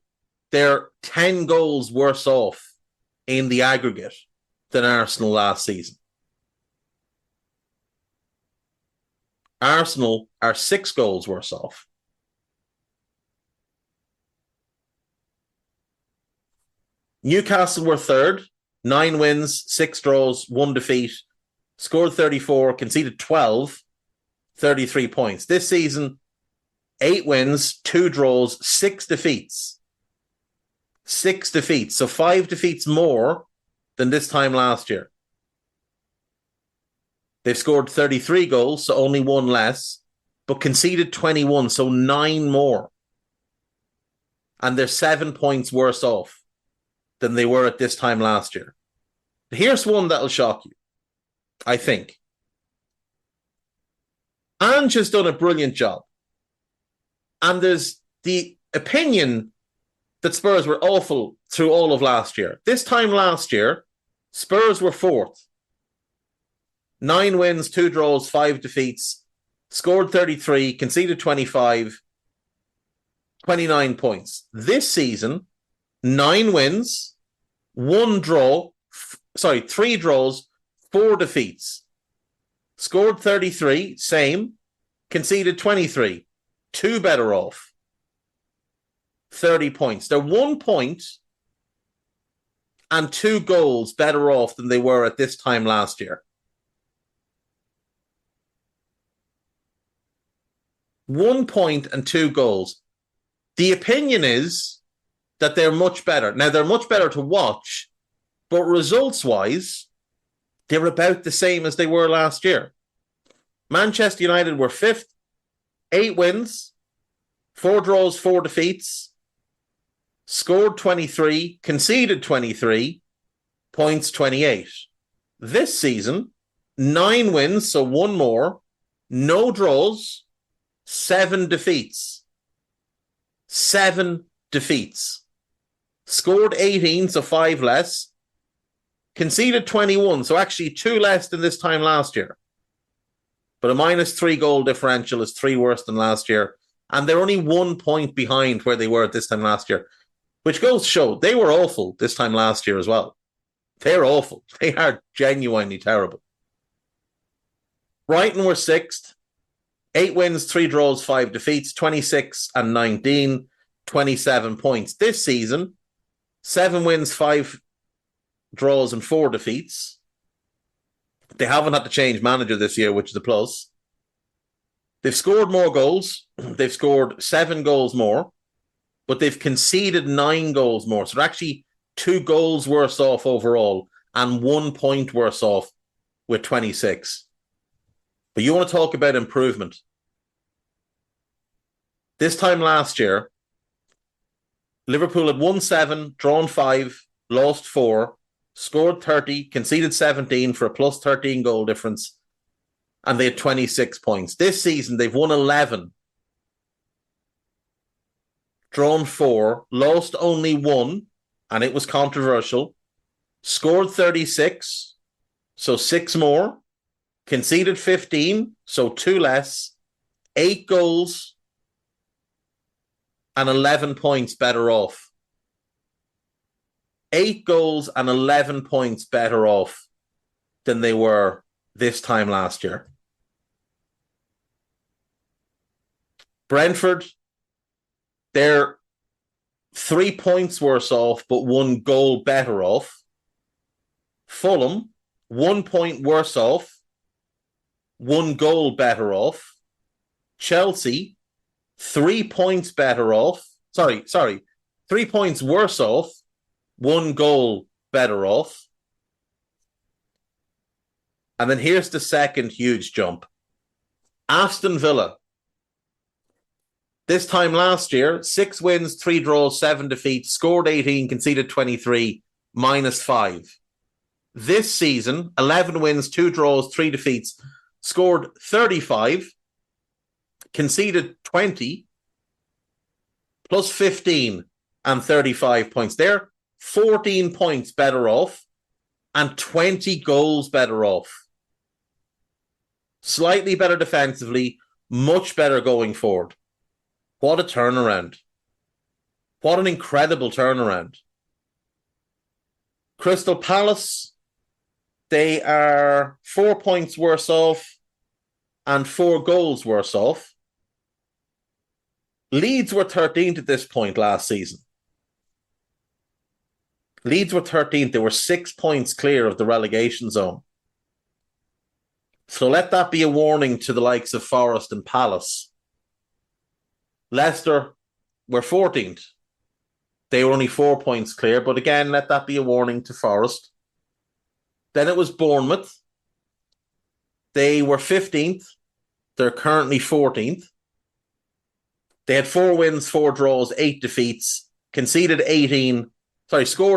they're 10 goals worse off in the aggregate than Arsenal last season. Arsenal are 6 goals worse off. Newcastle were third, 9 wins, 6 draws, 1 defeat, scored 34, conceded 12, 33 points. This season, 8 wins, 2 draws, 6 defeats. 6 defeats, so 5 defeats more than this time last year. They've scored 33 goals, so only 1 less, but conceded 21, so 9 more. And they're 7 points worse off than they were at this time last year. Here's one that'll shock you, I think. Ange has done a brilliant job. And there's the opinion that Spurs were awful through all of last year. This time last year, Spurs were 4th. 9 wins, 2 draws, 5 defeats, scored 33, conceded 25, 29 points. This season, 9 wins, 3 draws, 4 defeats. Scored 33, same, conceded 23, 2 better off. 30 points. They're 1 point and 2 goals better off than they were at this time last year. 1 point and 2 goals. The opinion is that they're much better. Now, they're much better to watch, but results-wise, they're about the same as they were last year. Manchester United were 5th, 8 wins, 4 draws, 4 defeats, scored 23, conceded 23, points 28. This season, 9 wins, so 1 more, no draws, 7 defeats. 7 defeats. Scored 18, so 5 less. Conceded 21, so actually 2 less than this time last year. But a -3 goal differential is 3 worse than last year. And they're only 1 point behind where they were at this time last year. Which goes to show they were awful this time last year as well. They're awful. They are genuinely terrible. Brighton were 6th. 8 wins, 3 draws, 5 defeats, 26 and 19, 27 points. This season, 7 wins, 5 draws, and 4 defeats. They haven't had to change manager this year, which is a plus. They've scored more goals. They've scored 7 goals more, but they've conceded 9 goals more. So they're actually 2 goals worse off overall and 1 point worse off with 26. But you want to talk about improvement. This time last year, Liverpool had won 7, drawn 5, lost 4, scored 30, conceded 17 for a plus 13 goal difference. and they had 26 points. This season, they've won 11, drawn 4, lost only 1, and it was controversial, scored 36, so 6 more, conceded 15, so 2 less, 8 goals, and 11 points better off. 8 goals and 11 points better off than they were this time last year. Brentford, they're 3 points worse off, but 1 goal better off. Fulham, 1 point worse off, 1 goal better off. Chelsea, 3 points better off. Sorry, 3 points worse off, 1 goal better off. And then here's the second huge jump. Aston Villa. This time last year, 6 wins, 3 draws, 7 defeats, scored 18, conceded 23, -5. This season, 11 wins, 2 draws, 3 defeats, scored 35, conceded 20, plus 15 and 35 points. They're 14 points better off and 20 goals better off. Slightly better defensively, much better going forward. What a turnaround. What an incredible turnaround. Crystal Palace, they are 4 points worse off and 4 goals worse off. Leeds were 13th at this point last season. Leeds were 13th. They were 6 points clear of the relegation zone. So let that be a warning to the likes of Forest and Palace. Leicester were 14th. They were only 4 points clear, but again, let that be a warning to Forest. Then it was Bournemouth. They were 15th. They're currently 14th. They had 4 wins, 4 draws, 8 defeats, scored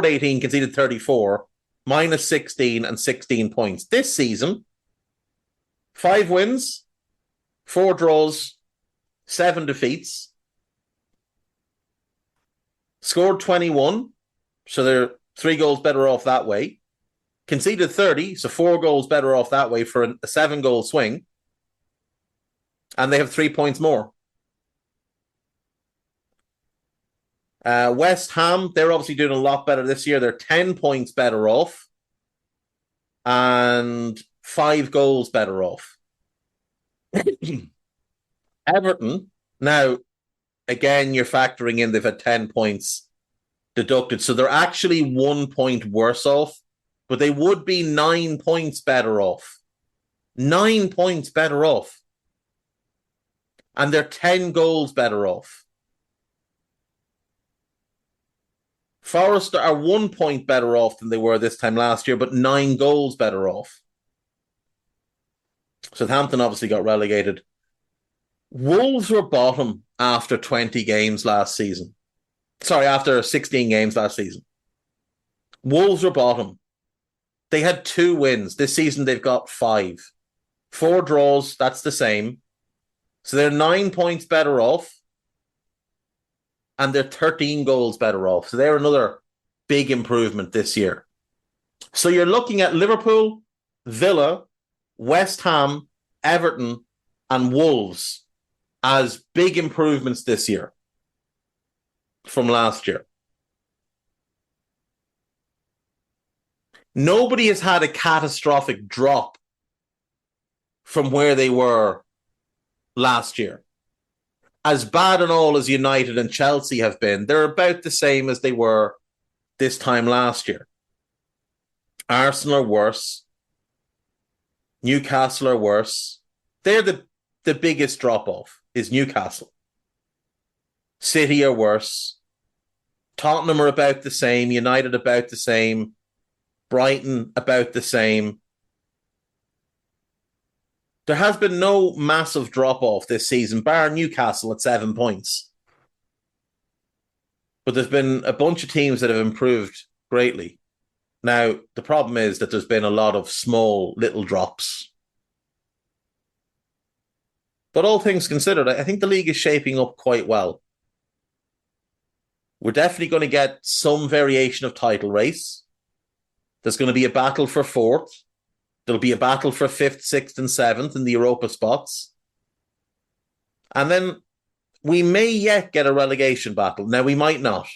18, conceded 34, -16 and 16 points. This season, 5 wins, 4 draws, 7 defeats, scored 21, so they're 3 goals better off that way, conceded 30, so 4 goals better off that way for a 7-goal swing, and they have 3 points more. West Ham, they're obviously doing a lot better this year. They're 10 points better off and 5 goals better off. Everton, now, again, you're factoring in they've had 10 points deducted. So they're actually 1 point worse off, but they would be 9 points better off. 9 points better off. And they're 10 goals better off. Forest are 1 point better off than they were this time last year, but 9 goals better off. Southampton obviously got relegated. Wolves were bottom after 20 games last season. Sorry, after 16 games last season. Wolves were bottom. They had 2 wins. This season they've got 5. 4 draws, that's the same. So they're 9 points better off. And they're 13 goals better off. So they're another big improvement this year. So you're looking at Liverpool, Villa, West Ham, Everton, and Wolves as big improvements this year from last year. Nobody has had a catastrophic drop from where they were last year. As bad and all as United and Chelsea have been, they're about the same as they were this time last year. Arsenal are worse. Newcastle are worse. They're the biggest drop-off, is Newcastle. City are worse. Tottenham are about the same. United about the same. Brighton about the same. There has been no massive drop-off this season, bar Newcastle at 7 points. But there's been a bunch of teams that have improved greatly. Now, the problem is that there's been a lot of small little drops. But all things considered, I think the league is shaping up quite well. We're definitely going to get some variation of title race. There's going to be a battle for fourth. There'll be a battle for fifth, sixth, and seventh in the Europa spots. And then we may yet get a relegation battle. Now, we might not.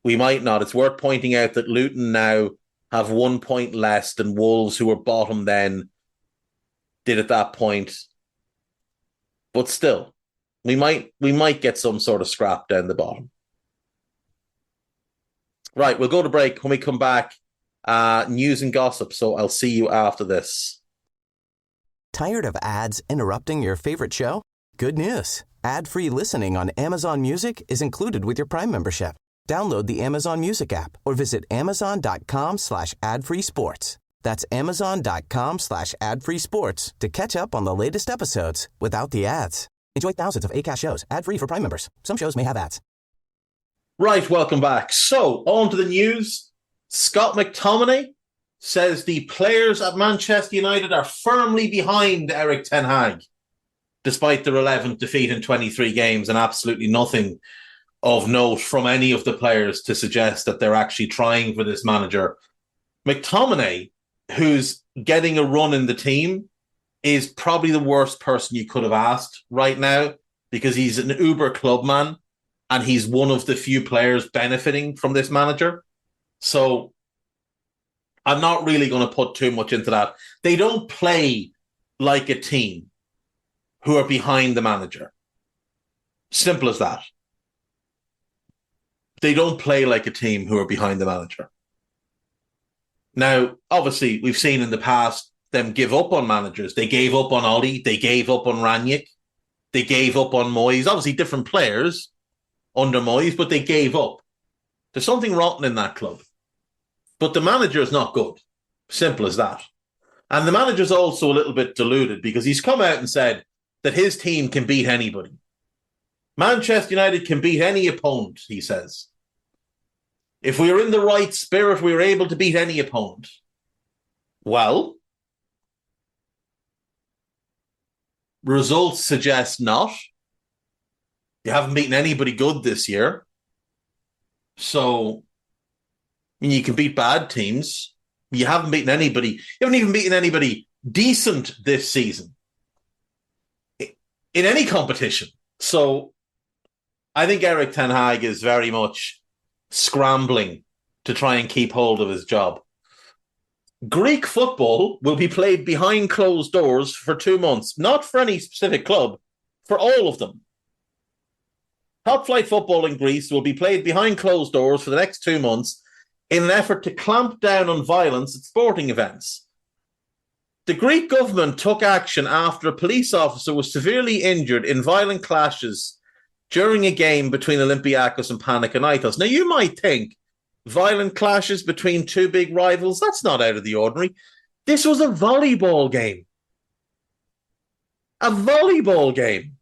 We might not. It's worth pointing out that Luton now have 1 point less than Wolves, who were bottom then, did at that point. But still, we might get some sort of scrap down the bottom. Right, we'll go to break. When we come back, news and gossip. So I'll see you after this. Tired of ads interrupting your favorite show? Good news. Ad-free listening on Amazon Music is included with your Prime membership. Download the Amazon Music app or visit amazon.com/ad-free sports. That's amazon.com/ad-free sports to catch up on the latest episodes without the ads. Enjoy thousands of Acast shows ad-free for Prime members. Some shows may have ads. Right, welcome back. So, on to the news. Scott McTominay says the players at Manchester United are firmly behind Erik ten Hag, despite their 11th defeat in 23 games and absolutely nothing of note from any of the players to suggest that they're actually trying for this manager. McTominay, who's getting a run in the team, is probably the worst person you could have asked right now, because he's an uber clubman and he's one of the few players benefiting from this manager. So I'm not really going to put too much into that. They don't play like a team who are behind the manager. Simple as that. They don't play like a team who are behind the manager. Now, obviously, we've seen in the past them give up on managers. They gave up on Ollie. They gave up on Ranić. They gave up on Moyes. Obviously, different players under Moyes, but they gave up. There's something rotten in that club. But the manager is not good. Simple as that. And the manager's also a little bit deluded, because he's come out and said that his team can beat anybody. Manchester United can beat any opponent, he says. If we are in the right spirit, we are able to beat any opponent. Well, results suggest not. You haven't beaten anybody good this year. So, you can beat bad teams. You haven't beaten anybody. You haven't even beaten anybody decent this season in any competition. So, I think Erik ten Hag is very much scrambling to try and keep hold of his job. Greek football will be played behind closed doors for 2 months, not for any specific club, for all of them. Top-flight football in Greece will be played behind closed doors for the next 2 months in an effort to clamp down on violence at sporting events. The Greek government took action after a police officer was severely injured in violent clashes during a game between Olympiacos and Panathinaikos. Now, you might think violent clashes between two big rivals, that's not out of the ordinary. This was a volleyball game. A volleyball game.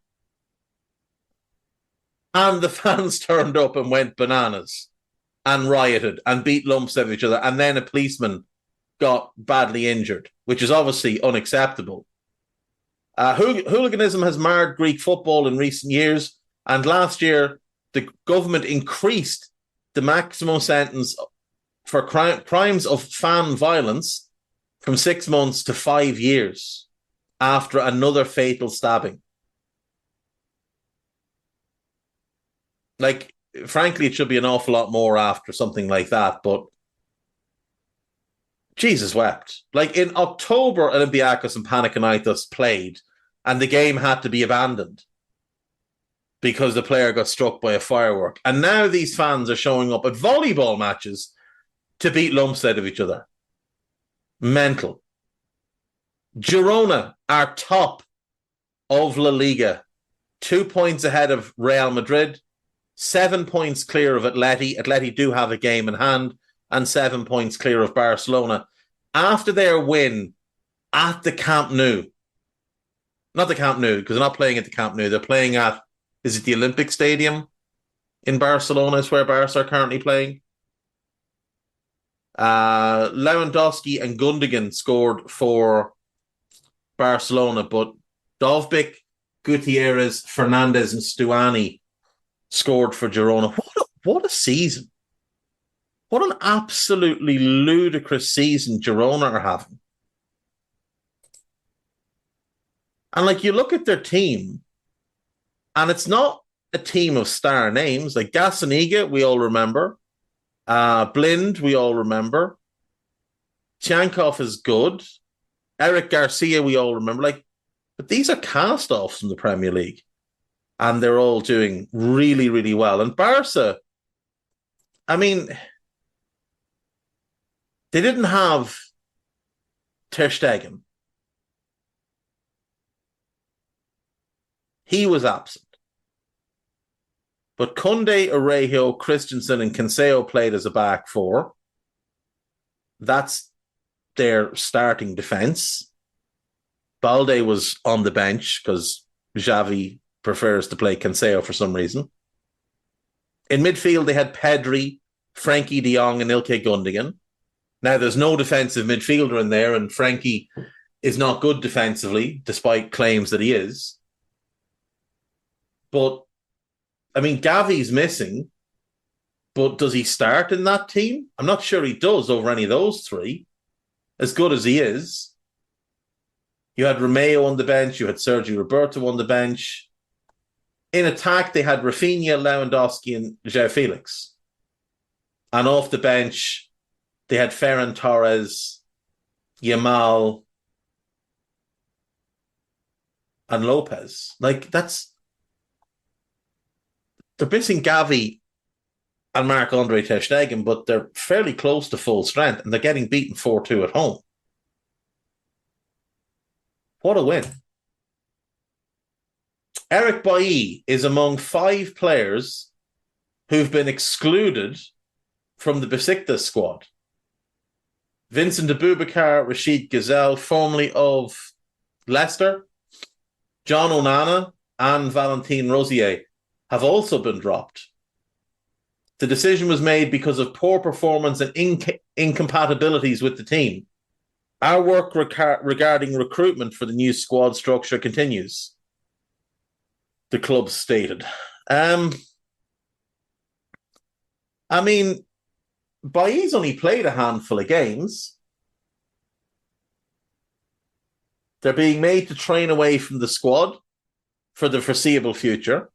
And the fans turned up and went bananas and rioted and beat lumps of each other. And then a policeman got badly injured, which is obviously unacceptable. Hooliganism has marred Greek football in recent years. And last year, the government increased the maximum sentence for crimes of fan violence from 6 months to 5 years after another fatal stabbing. Like, frankly, it should be an awful lot more after something like that, but Jesus wept. Like, in October, Olympiacos and Panathinaikos played, and the game had to be abandoned because the player got struck by a firework. And now these fans are showing up at volleyball matches to beat lumps out of each other. Mental. Girona are top of La Liga, 2 points ahead of Real Madrid, 7 points clear of Atleti. Atleti do have a game in hand, and 7 points clear of Barcelona. After their win at the Camp Nou, not the Camp Nou, because they're not playing at the Camp Nou, they're playing at, is it the Olympic Stadium in Barcelona is where Barca are currently playing? Lewandowski and Gundogan scored for Barcelona, but Dovbyk Gutierrez, Fernandez, and Stuani scored for Girona. What a season. What an absolutely ludicrous season Girona are having. And like you look at their team, and it's not a team of star names. Like Gazzaniga, we all remember. Blind, we all remember. Tchankov is good. Eric Garcia, we all remember. But these are cast-offs from the Premier League. And they're all doing really, really well. And Barca, I mean, they didn't have Ter Stegen. He was absent. But Koundé, Arejo, Christensen, and Cancelo played as a back four. That's their starting defence. Balde was on the bench because Xavi prefers to play Cancelo for some reason. In midfield, they had Pedri, Frankie de Jong, and Ilkay Gundogan. Now, there's no defensive midfielder in there, and Frankie is not good defensively, despite claims that he is. But, I mean, Gavi's missing, but does he start in that team? I'm not sure he does over any of those three, as good as he is. You had Romeo on the bench, you had Sergio Roberto on the bench. In attack, they had Rafinha, Lewandowski, and João Felix. And off the bench, they had Ferran Torres, Yamal, and Lopez. They're missing Gavi and Marc-Andre Ter Stegen, but they're fairly close to full strength, and they're getting beaten 4-2 at home. What a win. Eric Bailly is among 5 players who've been excluded from the Besiktas squad. Vincent Aboubakar, Rashid Gazelle, formerly of Leicester, John Onana, and Valentin Rosier have also been dropped. The decision was made because of poor performance and incompatibilities with the team. Our work regarding recruitment for the new squad structure continues, the club stated. I mean, Bailly's only played a handful of games. They're being made to train away from the squad for the foreseeable future.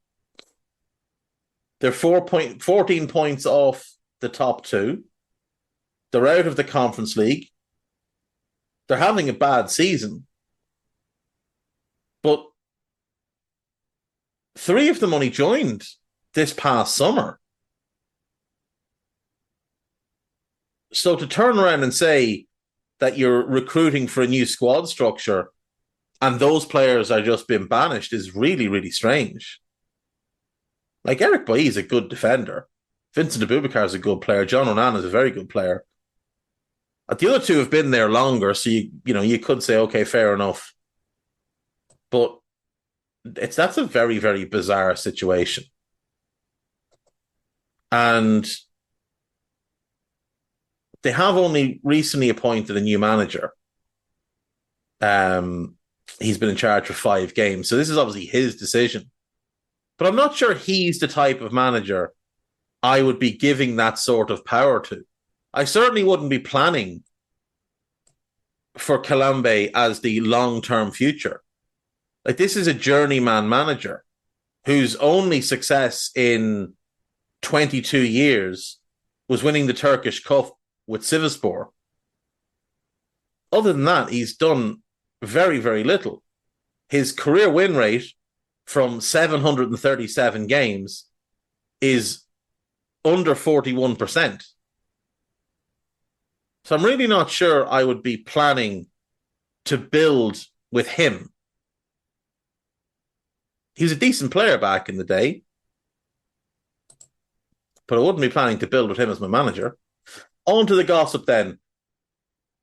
They're 14 points off the top 2. They're out of the Conference League. They're having a bad season. But 3 of them only joined this past summer. So to turn around and say that you're recruiting for a new squad structure and those players are just being banished is really, really strange. Like, Eric Bailly is a good defender. Vincent Aboubakar is a good player. John Onana is a very good player. The other 2 have been there longer, so you could say, okay, fair enough. But that's a very, very bizarre situation. And they have only recently appointed a new manager. He's been in charge for 5 games, so this is obviously his decision. But I'm not sure he's the type of manager I would be giving that sort of power to. I certainly wouldn't be planning for Kalambe as the long-term future. Like, this is a journeyman manager whose only success in 22 years was winning the Turkish Cup with Sivasspor. Other than that, he's done very, very little. His career win rate from 737 games is under 41%. So I'm really not sure I would be planning to build with him. He was a decent player back in the day, but I wouldn't be planning to build with him as my manager. On to the gossip then.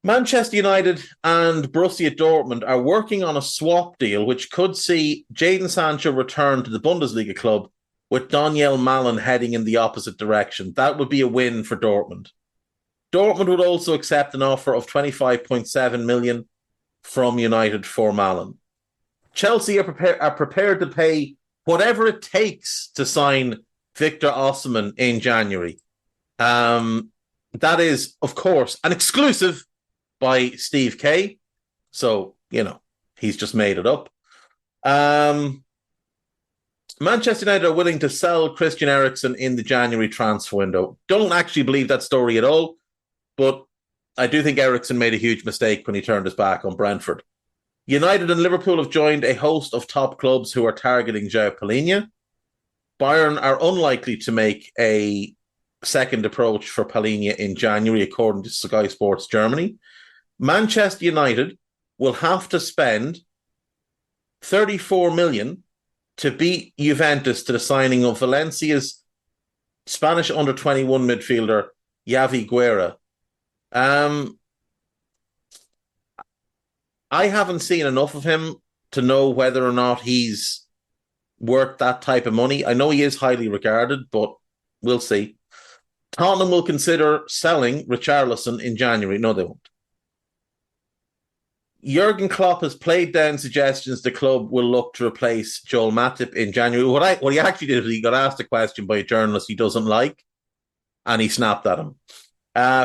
Manchester United and Borussia Dortmund are working on a swap deal which could see Jadon Sancho return to the Bundesliga club with Daniel Malin heading in the opposite direction. That would be a win for Dortmund. Dortmund would also accept an offer of 25.7 million from United for Malin. Chelsea are prepared to pay whatever it takes to sign Victor Osimhen in January. That is, of course, an exclusive by Steve Kay. So, he's just made it up. Manchester United are willing to sell Christian Eriksen in the January transfer window. Don't actually believe that story at all, but I do think Eriksen made a huge mistake when he turned his back on Brentford. United and Liverpool have joined a host of top clubs who are targeting João Palhinha. Bayern are unlikely to make a second approach for Palhinha in January, according to Sky Sports Germany. Manchester United will have to spend 34 million to beat Juventus to the signing of Valencia's Spanish under-21 midfielder, Javi Guerra. I haven't seen enough of him to know whether or not he's worth that type of money. I know he is highly regarded, but we'll see. Tottenham will consider selling Richarlison in January. No, they won't. Jurgen Klopp has played down suggestions the club will look to replace Joel Matip in January. What he actually did is he got asked a question by a journalist he doesn't like, and he snapped at him.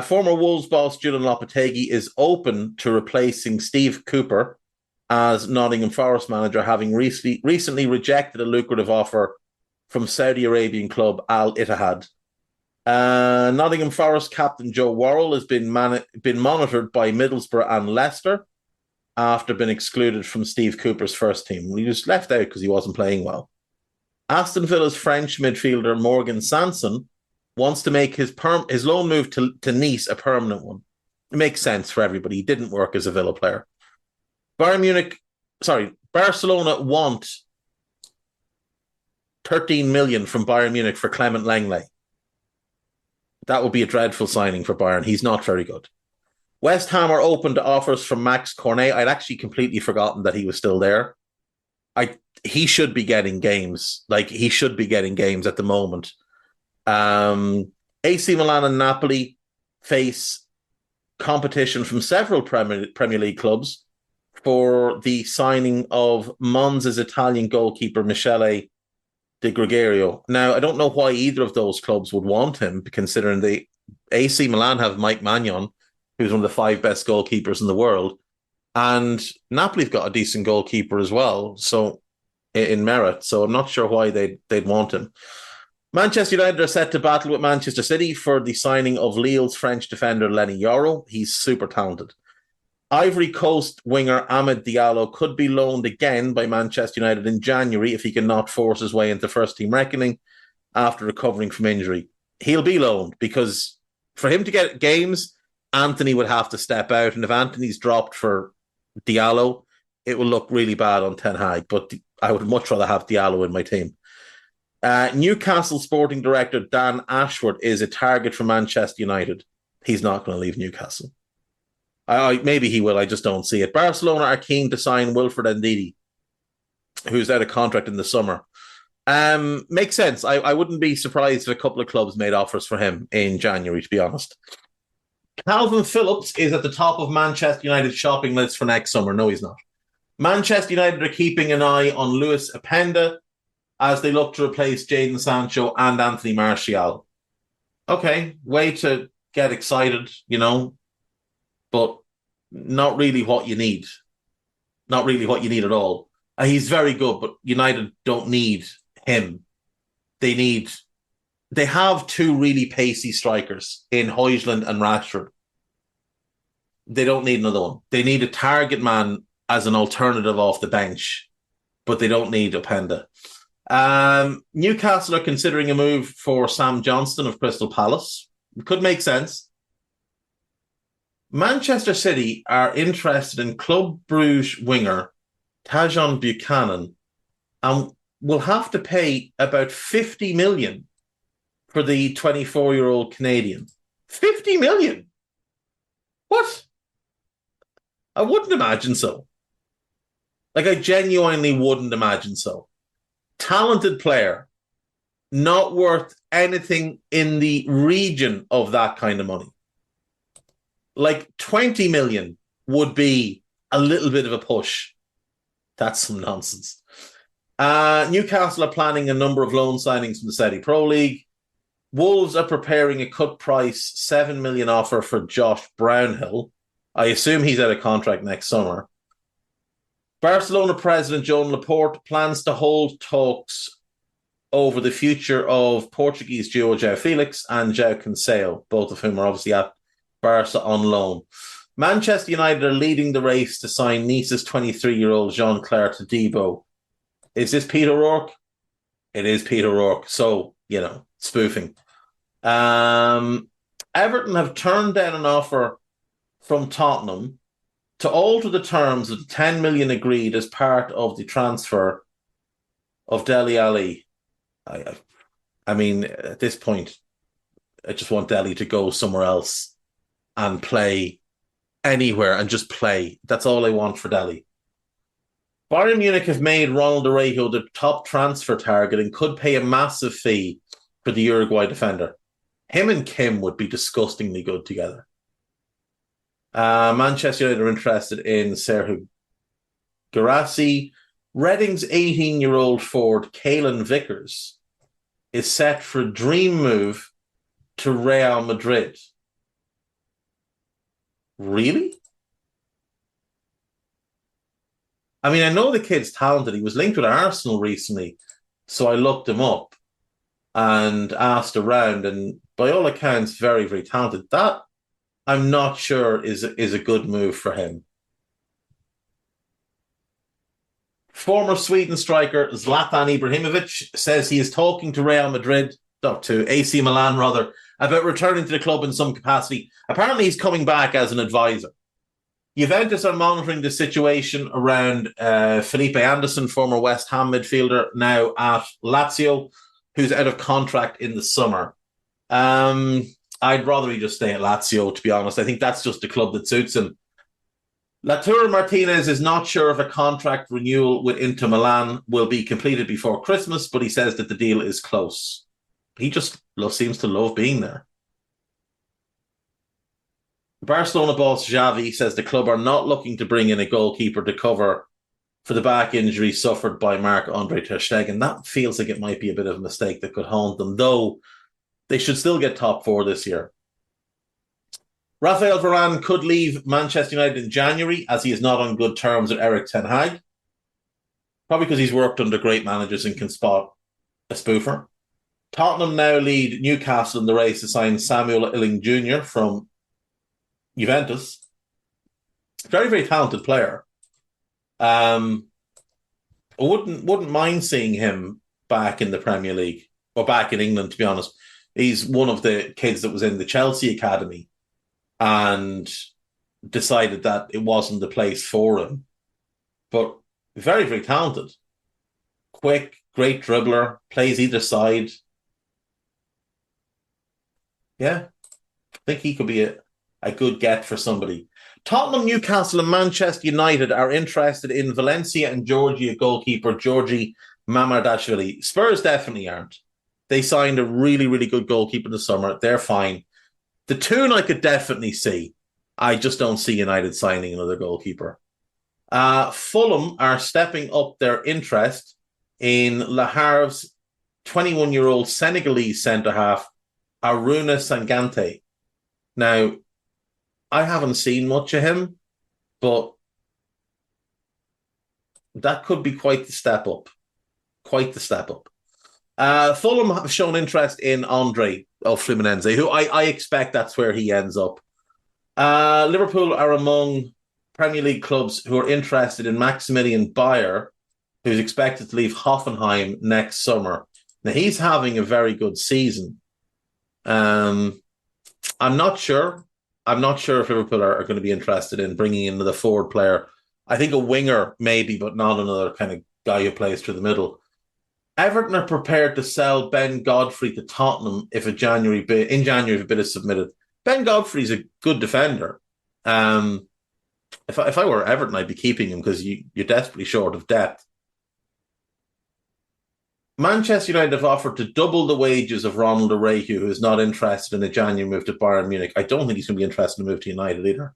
Former Wolves boss Julian Lopetegui is open to replacing Steve Cooper as Nottingham Forest manager, having recently rejected a lucrative offer from Saudi Arabian club Al Ittihad. Nottingham Forest captain Joe Worrell has been monitored by Middlesbrough and Leicester after being excluded from Steve Cooper's first team. He was left out because he wasn't playing well. Aston Villa's French midfielder Morgan Sanson wants to make his loan move to Nice a permanent one. It makes sense for everybody. He didn't work as a Villa player. Barcelona want 13 million from Bayern Munich for Clement Lenglet. That would be a dreadful signing for Bayern. He's not very good. West Ham are open to offers from Max Cornet. I'd actually completely forgotten that he was still there. He should be getting games. He should be getting games at the moment. AC Milan and Napoli face competition from several Premier League clubs for the signing of Monza's Italian goalkeeper Michele De Gregorio. Now, I don't know why either of those clubs would want him, considering the AC Milan have Mike Maignan, who's one of the 5 best goalkeepers in the world, and Napoli's got a decent goalkeeper as well, so in merit. So I'm not sure why they'd want him. Manchester United are set to battle with Manchester City for the signing of Lille's French defender Lenny Yoro. He's super talented. Ivory Coast winger Amad Diallo could be loaned again by Manchester United in January if he cannot force his way into first-team reckoning after recovering from injury. He'll be loaned because for him to get games, Anthony would have to step out, and if Anthony's dropped for Diallo, it will look really bad on Ten Hag, but I would much rather have Diallo in my team. Newcastle sporting director Dan Ashworth is a target for Manchester United. He's not going to leave Newcastle. Maybe he will, I just don't see it. Barcelona are keen to sign Wilfred Ndidi, who's out of contract in the summer. Makes sense. I wouldn't be surprised if a couple of clubs made offers for him in January, to be honest. Calvin Phillips is at the top of Manchester United's shopping list for next summer. No, he's not. Manchester United are keeping an eye on Luis Openda as they look to replace Jadon Sancho and Anthony Martial. Okay, way to get excited, but not really what you need. Not really what you need at all. He's very good, but United don't need him. They have 2 really pacey strikers in Højlund and Rashford. They don't need another one. They need a target man as an alternative off the bench, but they don't need Openda. Newcastle are considering a move for Sam Johnston of Crystal Palace. It could make sense. Manchester City are interested in Club Brugge winger Tajon Buchanan and will have to pay about 50 million for the 24-year-old Canadian. 50 million? What? I wouldn't imagine so. I genuinely wouldn't imagine so. Talented player, not worth anything in the region of that kind of money. 20 million would be a little bit of a push That's some nonsense. Newcastle are planning a number of loan signings from the Saudi Pro League. Wolves are preparing a cut price $7 million offer for Josh Brownhill. I assume he's out of contract next summer. Barcelona president Joan Laporte plans to hold talks over the future of Portuguese duo João Felix and João Cancelo, both of whom are obviously at Barca on loan. Manchester United are leading the race to sign Nice's 23-year-old Jean-Claire Todibo. Is this Peter O'Rourke? It is Peter O'Rourke. So, spoofing. Everton have turned down an offer from Tottenham to alter the terms of the 10 million agreed as part of the transfer of Dele Alli. I mean, at this point, I just want Dele to go somewhere else and play anywhere and just play. That's all I want for Dele. Bayern Munich have made Ronald Araujo the top transfer target and could pay a massive fee for the Uruguay defender. Him and Kim would be disgustingly good together. Manchester United are interested in Serhou Guirassy. Reading's 18-year-old forward, Kalen Vickers, is set for a dream move to Real Madrid. Really? I mean, I know the kid's talented. He was linked with Arsenal recently, so I looked him up and asked around, and by all accounts, very, very talented. That, I'm not sure, is a good move for him. Former Sweden striker Zlatan Ibrahimovic says he is talking to Real Madrid, to AC Milan rather, about returning to the club in some capacity. Apparently he's coming back as an advisor. Juventus are monitoring the situation around Felipe Anderson, former West Ham midfielder, now at Lazio, who's out of contract in the summer. I'd rather he just stay at Lazio, to be honest. I think that's just the club that suits him. Lautaro Martinez is not sure if a contract renewal with Inter Milan will be completed before Christmas, but he says that the deal is close. He just seems to love being there. Barcelona boss Xavi says the club are not looking to bring in a goalkeeper to cover for the back injury suffered by Marc-Andre ter Stegen. That feels like it might be a bit of a mistake that could haunt them, though they should still get top four this year. Rafael Varane could leave Manchester United in January, as he is not on good terms with Erik ten Hag. Probably because he's worked under great managers and can spot a spoofer. Tottenham now lead Newcastle in the race to sign Samuel Illing Jr. from Juventus. Very, very talented player. I wouldn't mind seeing him back in the Premier League, or back in England, to be honest. He's one of the kids that was in the Chelsea academy and decided that it wasn't the place for him. But very, very talented. Quick, great dribbler, plays either side. Yeah, I think he could be a good get for somebody. Tottenham, Newcastle and Manchester United are interested in Valencia and Georgia goalkeeper Georgi Mamardashvili. Spurs definitely aren't. They signed a really, really good goalkeeper in the summer. They're fine. The Toon I could definitely see. I just don't see United signing another goalkeeper. Fulham are stepping up their interest in Le Havre's 21-year-old Senegalese centre-half, Aruna Sangante. Now, I haven't seen much of him, but that could be quite the step up. Quite the step up. Fulham have shown interest in Andre of Fluminense, who I expect that's where he ends up. Liverpool are among Premier League clubs who are interested in Maximilian Bayer, who's expected to leave Hoffenheim next summer. Now, he's having a very good season. I'm not sure. I'm not sure if Liverpool are going to be interested in bringing in another forward player. I think a winger, maybe, but not another kind of guy who plays through the middle. Everton are prepared to sell Ben Godfrey to Tottenham if in January a bid is submitted. Ben Godfrey's a good defender. If I were Everton, I'd be keeping him because you're desperately short of depth. Manchester United have offered to double the wages of Ronald Araujo, who is not interested in a January move to Bayern Munich. I don't think he's going to be interested in a move to United either.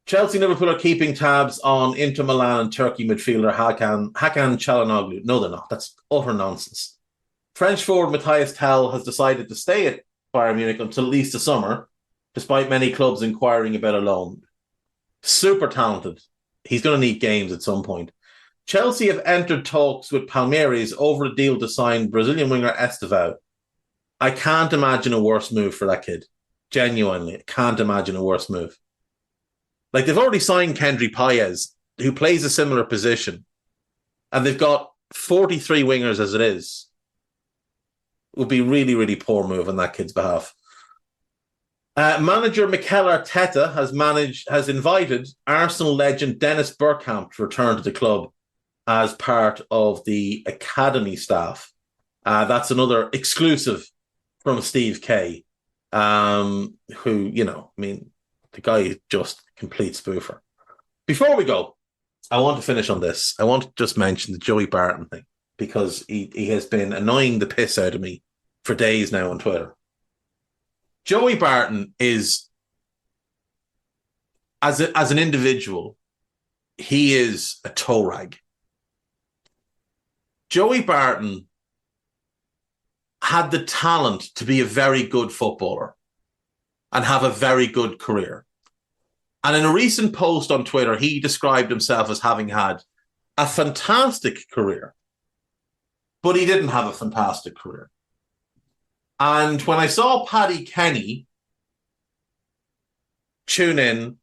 Chelsea and Liverpool are keeping tabs on Inter Milan and Turkey midfielder Hakan Çalhanoğlu. No, they're not. That's utter nonsense. French forward Matthias Tel has decided to stay at Bayern Munich until at least the summer, despite many clubs inquiring about a loan. Super talented. He's going to need games at some point. Chelsea have entered talks with Palmeiras over a deal to sign Brazilian winger Estevão. I can't imagine a worse move for that kid. Genuinely, I can't imagine a worse move. Like, they've already signed Kendry Páez, who plays a similar position, and they've got 43 wingers as it is. It would be really, really poor move on that kid's behalf. Manager Mikel Arteta has invited Arsenal legend Dennis Bergkamp to return to the club as part of the academy staff. That's another exclusive from Steve Kay, who, the guy is just a complete spoofer. Before we go, I want to finish on this. I want to just mention the Joey Barton thing, because he has been annoying the piss out of me for days now on Twitter. Joey Barton is, as an individual, he is a toe rag. Joey Barton had the talent to be a very good footballer and have a very good career. And in a recent post on Twitter, he described himself as having had a fantastic career, but he didn't have a fantastic career. And when I saw Paddy Kenny tune in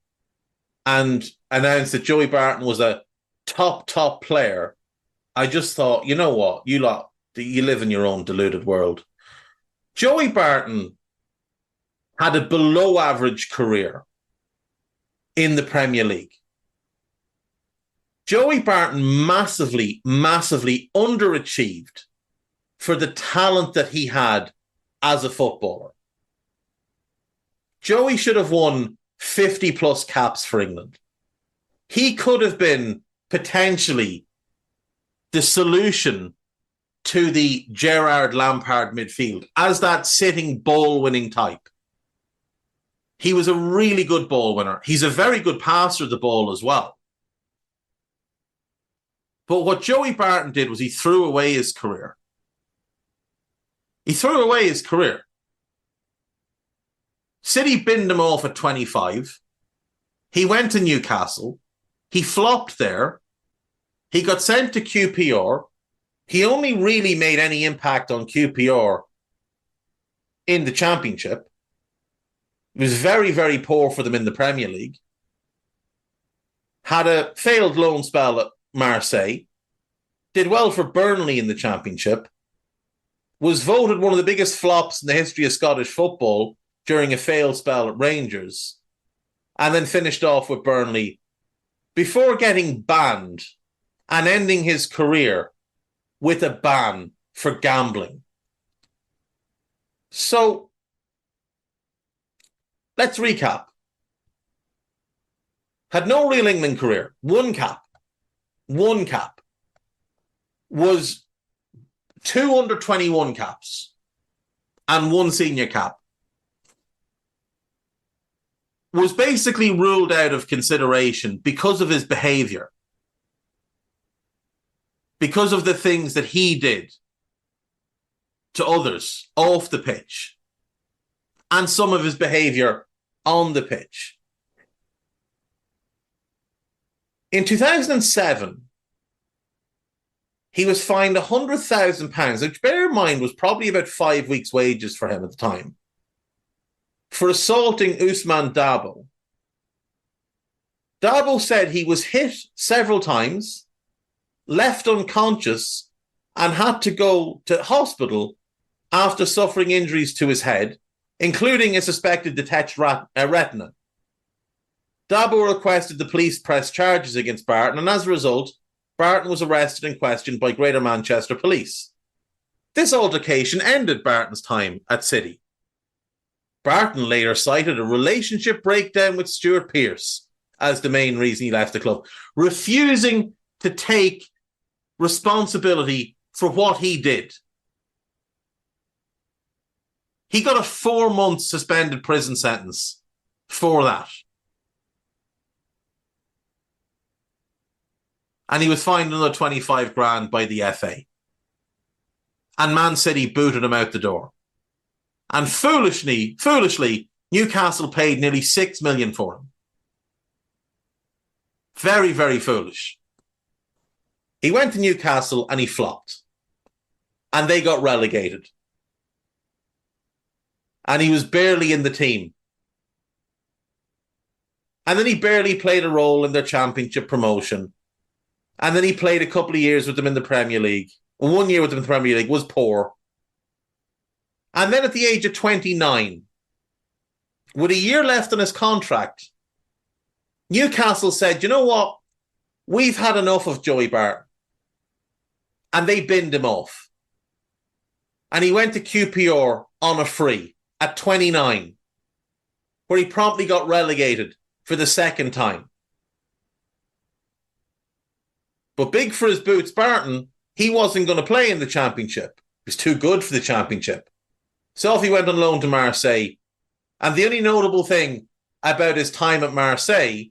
and announce that Joey Barton was a top player, I just thought, you know what? You live in your own deluded world. Joey Barton had a below average career in the Premier League. Joey Barton massively underachieved for the talent that he had as a footballer. Joey should have won 50 plus caps for England. He could have been potentially the solution to the Gerrard Lampard midfield as that sitting ball winning type. He was a really good ball winner. He's a very good passer of the ball as well. But what Joey Barton did was he threw away his career. City binned him off at 25. He went to Newcastle. He flopped there. He got sent to QPR. He only really made any impact on QPR in the Championship. It was very, very poor for them in the Premier League. Had a failed loan spell at Marseille. Did well for Burnley in the Championship. Was voted one of the biggest flops in the history of Scottish football during a failed spell at Rangers. And then finished off with Burnley before getting banned and ending his career with a ban for gambling. So, let's recap. Had no real England career. One cap. Was 2 under-21 caps and 1 senior cap. Was basically ruled out of consideration because of his behaviour. Because of the things that he did to others off the pitch. And some of his behaviour on the pitch. In 2007, he was fined £100,000, which, bear in mind, was probably about 5 weeks' wages for him at the time, for assaulting Ousmane Dabo. Dabo said he was hit several times, left unconscious, and had to go to hospital after suffering injuries to his head, including a suspected detached retina. Dabo requested the police press charges against Barton, and as a result, Barton was arrested and questioned by Greater Manchester Police. This altercation ended Barton's time at City. Barton later cited a relationship breakdown with Stuart Pearce as the main reason he left the club, refusing to take responsibility for what he did. He got a 4-month suspended prison sentence for that. and he was fined another 25 grand by the FA. And Man City booted him out the door. And foolishly, Newcastle paid nearly 6 million for him. Very, very foolish. He went to Newcastle and he flopped. And they got relegated. And he was barely in the team. And then he barely played a role in their championship promotion. And then he played a couple of years with them in the Premier League. 1 year with them in the Premier League, was poor. And then at the age of 29, with a year left on his contract, Newcastle said, you know what? We've had enough of Joey Barton. And they binned him off. And he went to QPR on a free at 29, where he promptly got relegated for the second time. But big for his boots, Barton, he wasn't going to play in the Championship. He was too good for the Championship. So off he went on loan to Marseille. And the only notable thing about his time at Marseille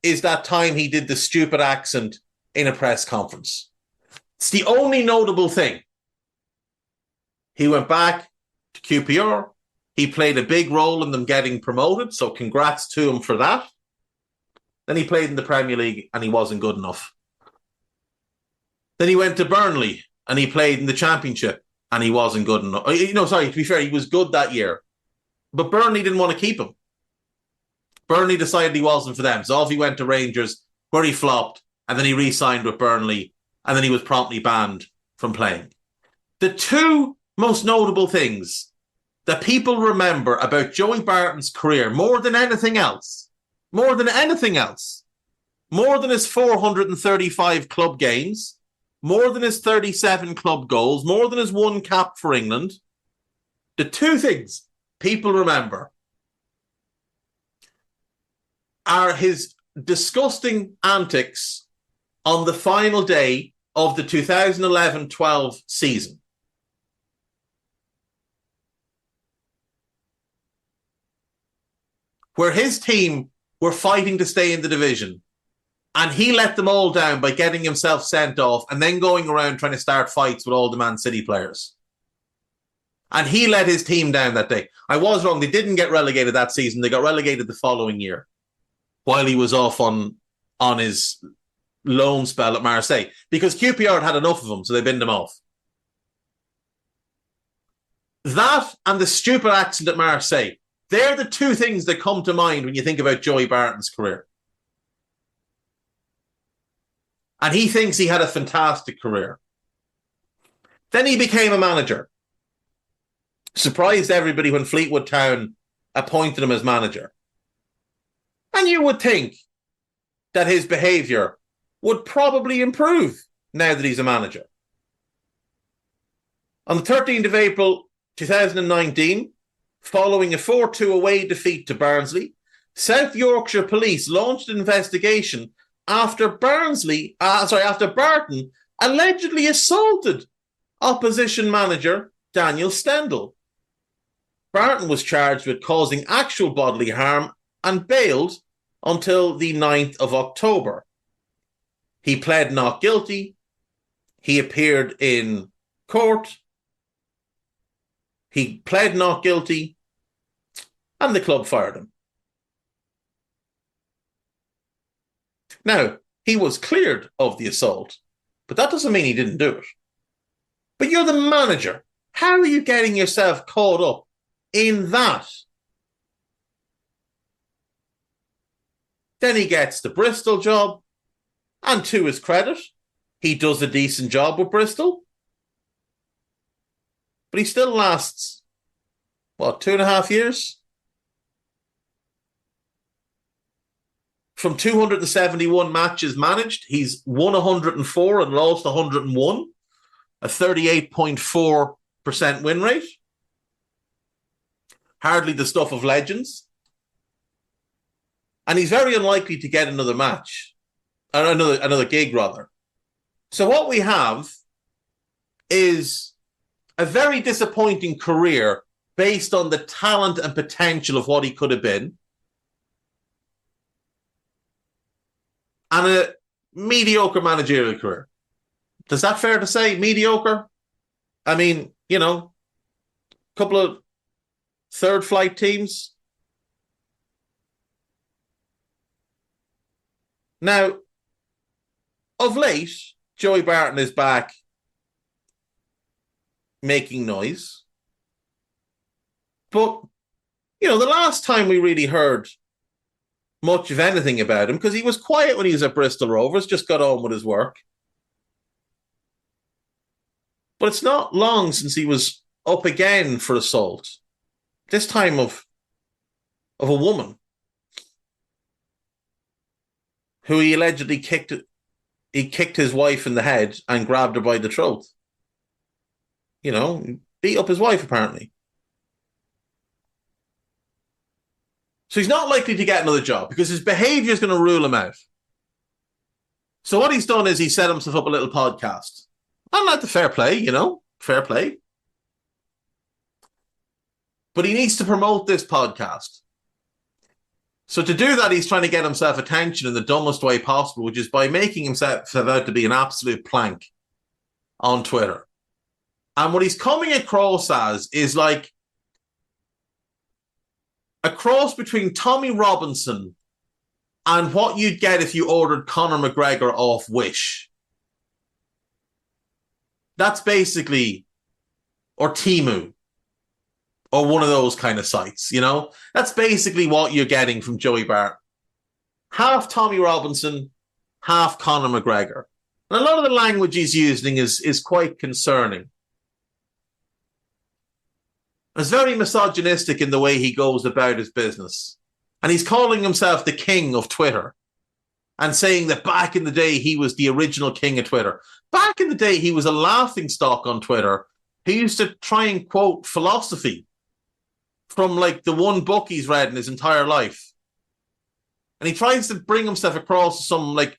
is that time he did the stupid accent in a press conference. It's the only notable thing. He went back to QPR. He played a big role in them getting promoted, so congrats to him for that. Then he played in the Premier League and he wasn't good enough. Then he went to Burnley and he played in the Championship and he wasn't good enough. To be fair, he was good that year. But Burnley didn't want to keep him. Burnley decided he wasn't for them. So off he went to Rangers, where he flopped, and then he re-signed with Burnley, and then he was promptly banned from playing. The two most notable things that people remember about Joey Barton's career more than anything else, more than his 435 club games, more than his 37 club goals, more than his one cap for England, the two things people remember are his disgusting antics on the final day of the 2011-12 season. Where his team were fighting to stay in the division, and he let them all down by getting himself sent off and then going around trying to start fights with all the Man City players. And he let his team down that day. I was wrong. They didn't get relegated that season. They got relegated the following year while he was off on his loan spell at Marseille, because QPR had enough of him, so they binned him off. That and the stupid accent at Marseille, they're the two things that come to mind when you think about Joey Barton's career. And he thinks he had a fantastic career. Then he became a manager. Surprised everybody when Fleetwood Town appointed him as manager. And you would think that his behaviour would probably improve now that he's a manager. On the 13th of April 2019, following a 4-2 away defeat to Barnsley, South Yorkshire Police launched an investigation after Barton allegedly assaulted opposition manager Daniel Stendel. Barton was charged with causing actual bodily harm and bailed until the 9th of October. He pled not guilty. He appeared in court. He pled not guilty, and the club fired him. Now, he was cleared of the assault, but that doesn't mean he didn't do it. But you're the manager. How are you getting yourself caught up in that? Then he gets the Bristol job, and to his credit, he does a decent job with Bristol. But he still lasts, 2.5 years? From 271 matches managed, he's won 104 and lost 101, a 38.4% win rate. Hardly the stuff of legends. And he's very unlikely to get another match, or another gig, rather. So what we have is a very disappointing career based on the talent and potential of what he could have been, and a mediocre managerial career. Is that fair to say? Mediocre? I mean, a couple of third flight teams. Now, of late, Joey Barton is back making noise. But, the last time we really heard much of anything about him, because he was quiet when he was at Bristol Rovers, just got on with his work. But it's not long since he was up again for assault. This time of a woman who he allegedly kicked his wife in the head and grabbed her by the throat. Beat up his wife, apparently. So he's not likely to get another job because his behavior is going to rule him out. So what he's done is he set himself up a little podcast. And that's the fair play, fair play. But he needs to promote this podcast. So to do that, he's trying to get himself attention in the dumbest way possible, which is by making himself out to be an absolute plank on Twitter. And what he's coming across as is like a cross between Tommy Robinson and what you'd get if you ordered Conor McGregor off Wish. That's basically, or Temu, or one of those kind of sites, That's basically what you're getting from Joey Barton. Half Tommy Robinson, half Conor McGregor. And a lot of the language he's using is quite concerning. It's very misogynistic in the way he goes about his business. And he's calling himself the king of Twitter and saying that back in the day, he was the original king of Twitter. Back in the day, he was a laughingstock on Twitter. He used to try and quote philosophy from like the one book he's read in his entire life. And he tries to bring himself across as some like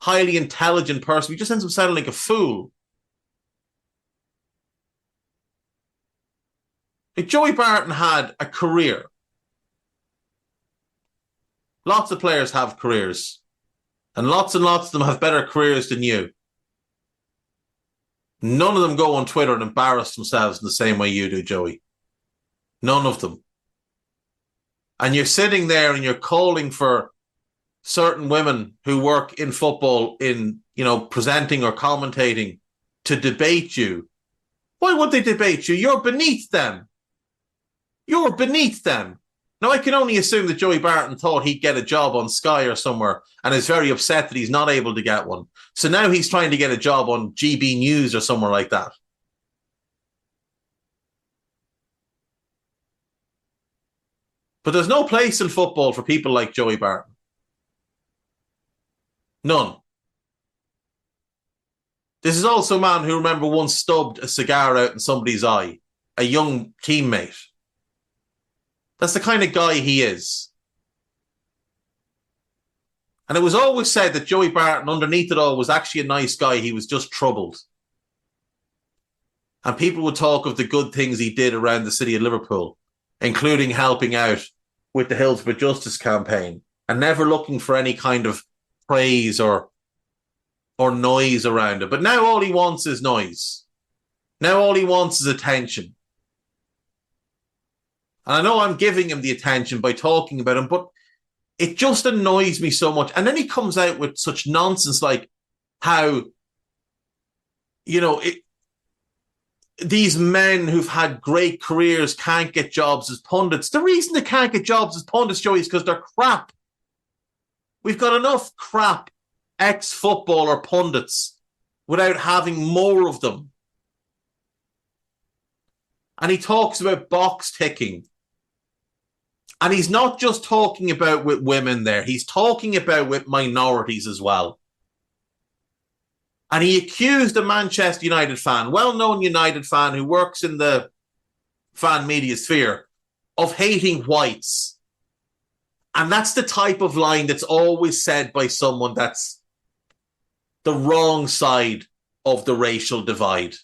highly intelligent person. He just ends up sounding like a fool. If Joey Barton had a career, lots of players have careers, and lots of them have better careers than you. None of them go on Twitter and embarrass themselves in the same way you do, Joey. None of them. And you're sitting there and you're calling for certain women who work in football in, presenting or commentating to debate you. Why would they debate you? You're beneath them. You're beneath them. Now, I can only assume that Joey Barton thought he'd get a job on Sky or somewhere and is very upset that he's not able to get one. So now he's trying to get a job on GB News or somewhere like that. But there's no place in football for people like Joey Barton. None. This is also a man who, remember, once stubbed a cigar out in somebody's eye, a young teammate. That's the kind of guy he is. And it was always said that Joey Barton, underneath it all, was actually a nice guy. He was just troubled. And people would talk of the good things he did around the city of Liverpool, including helping out with the Hillsborough Justice campaign and never looking for any kind of praise or noise around it. But now all he wants is noise. Now all he wants is attention. And I know I'm giving him the attention by talking about him, but it just annoys me so much. And then he comes out with such nonsense like how, these men who've had great careers can't get jobs as pundits. The reason they can't get jobs as pundits, Joey, is because they're crap. We've got enough crap ex-footballer pundits without having more of them. And he talks about box ticking. And he's not just talking about with women there. He's talking about with minorities as well. And he accused a Manchester United fan, well-known United fan who works in the fan media sphere, of hating whites. And that's the type of line that's always said by someone that's the wrong side of the racial divide.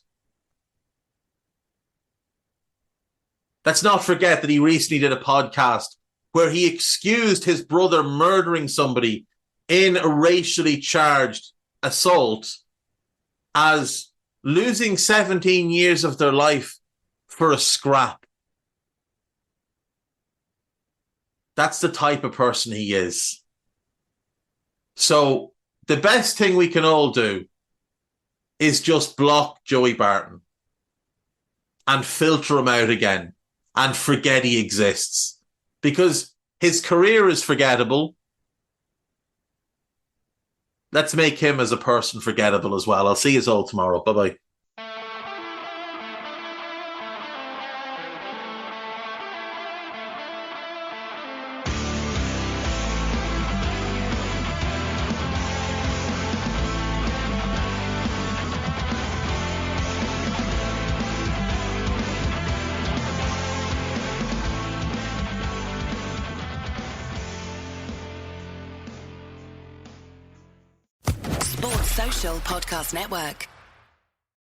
Let's not forget that he recently did a podcast where he excused his brother murdering somebody in a racially charged assault as losing 17 years of their life for a scrap. That's the type of person he is. So the best thing we can all do is just block Joey Barton and filter him out again and forget he exists, because his career is forgettable. Let's make him as a person forgettable as well. I'll see you all tomorrow. Bye-bye. Social Podcast Network.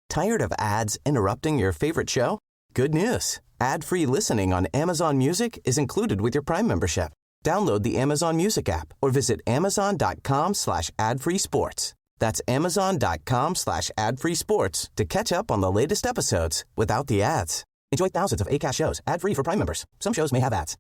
Tired of ads interrupting your favorite show? Good news. Ad-free listening on Amazon Music is included with your Prime membership. Download the Amazon Music app or visit amazon.com/ad-free sports. That's amazon.com/ad-free sports to catch up on the latest episodes without the ads. Enjoy thousands of Acast shows ad-free for Prime members. Some shows may have ads.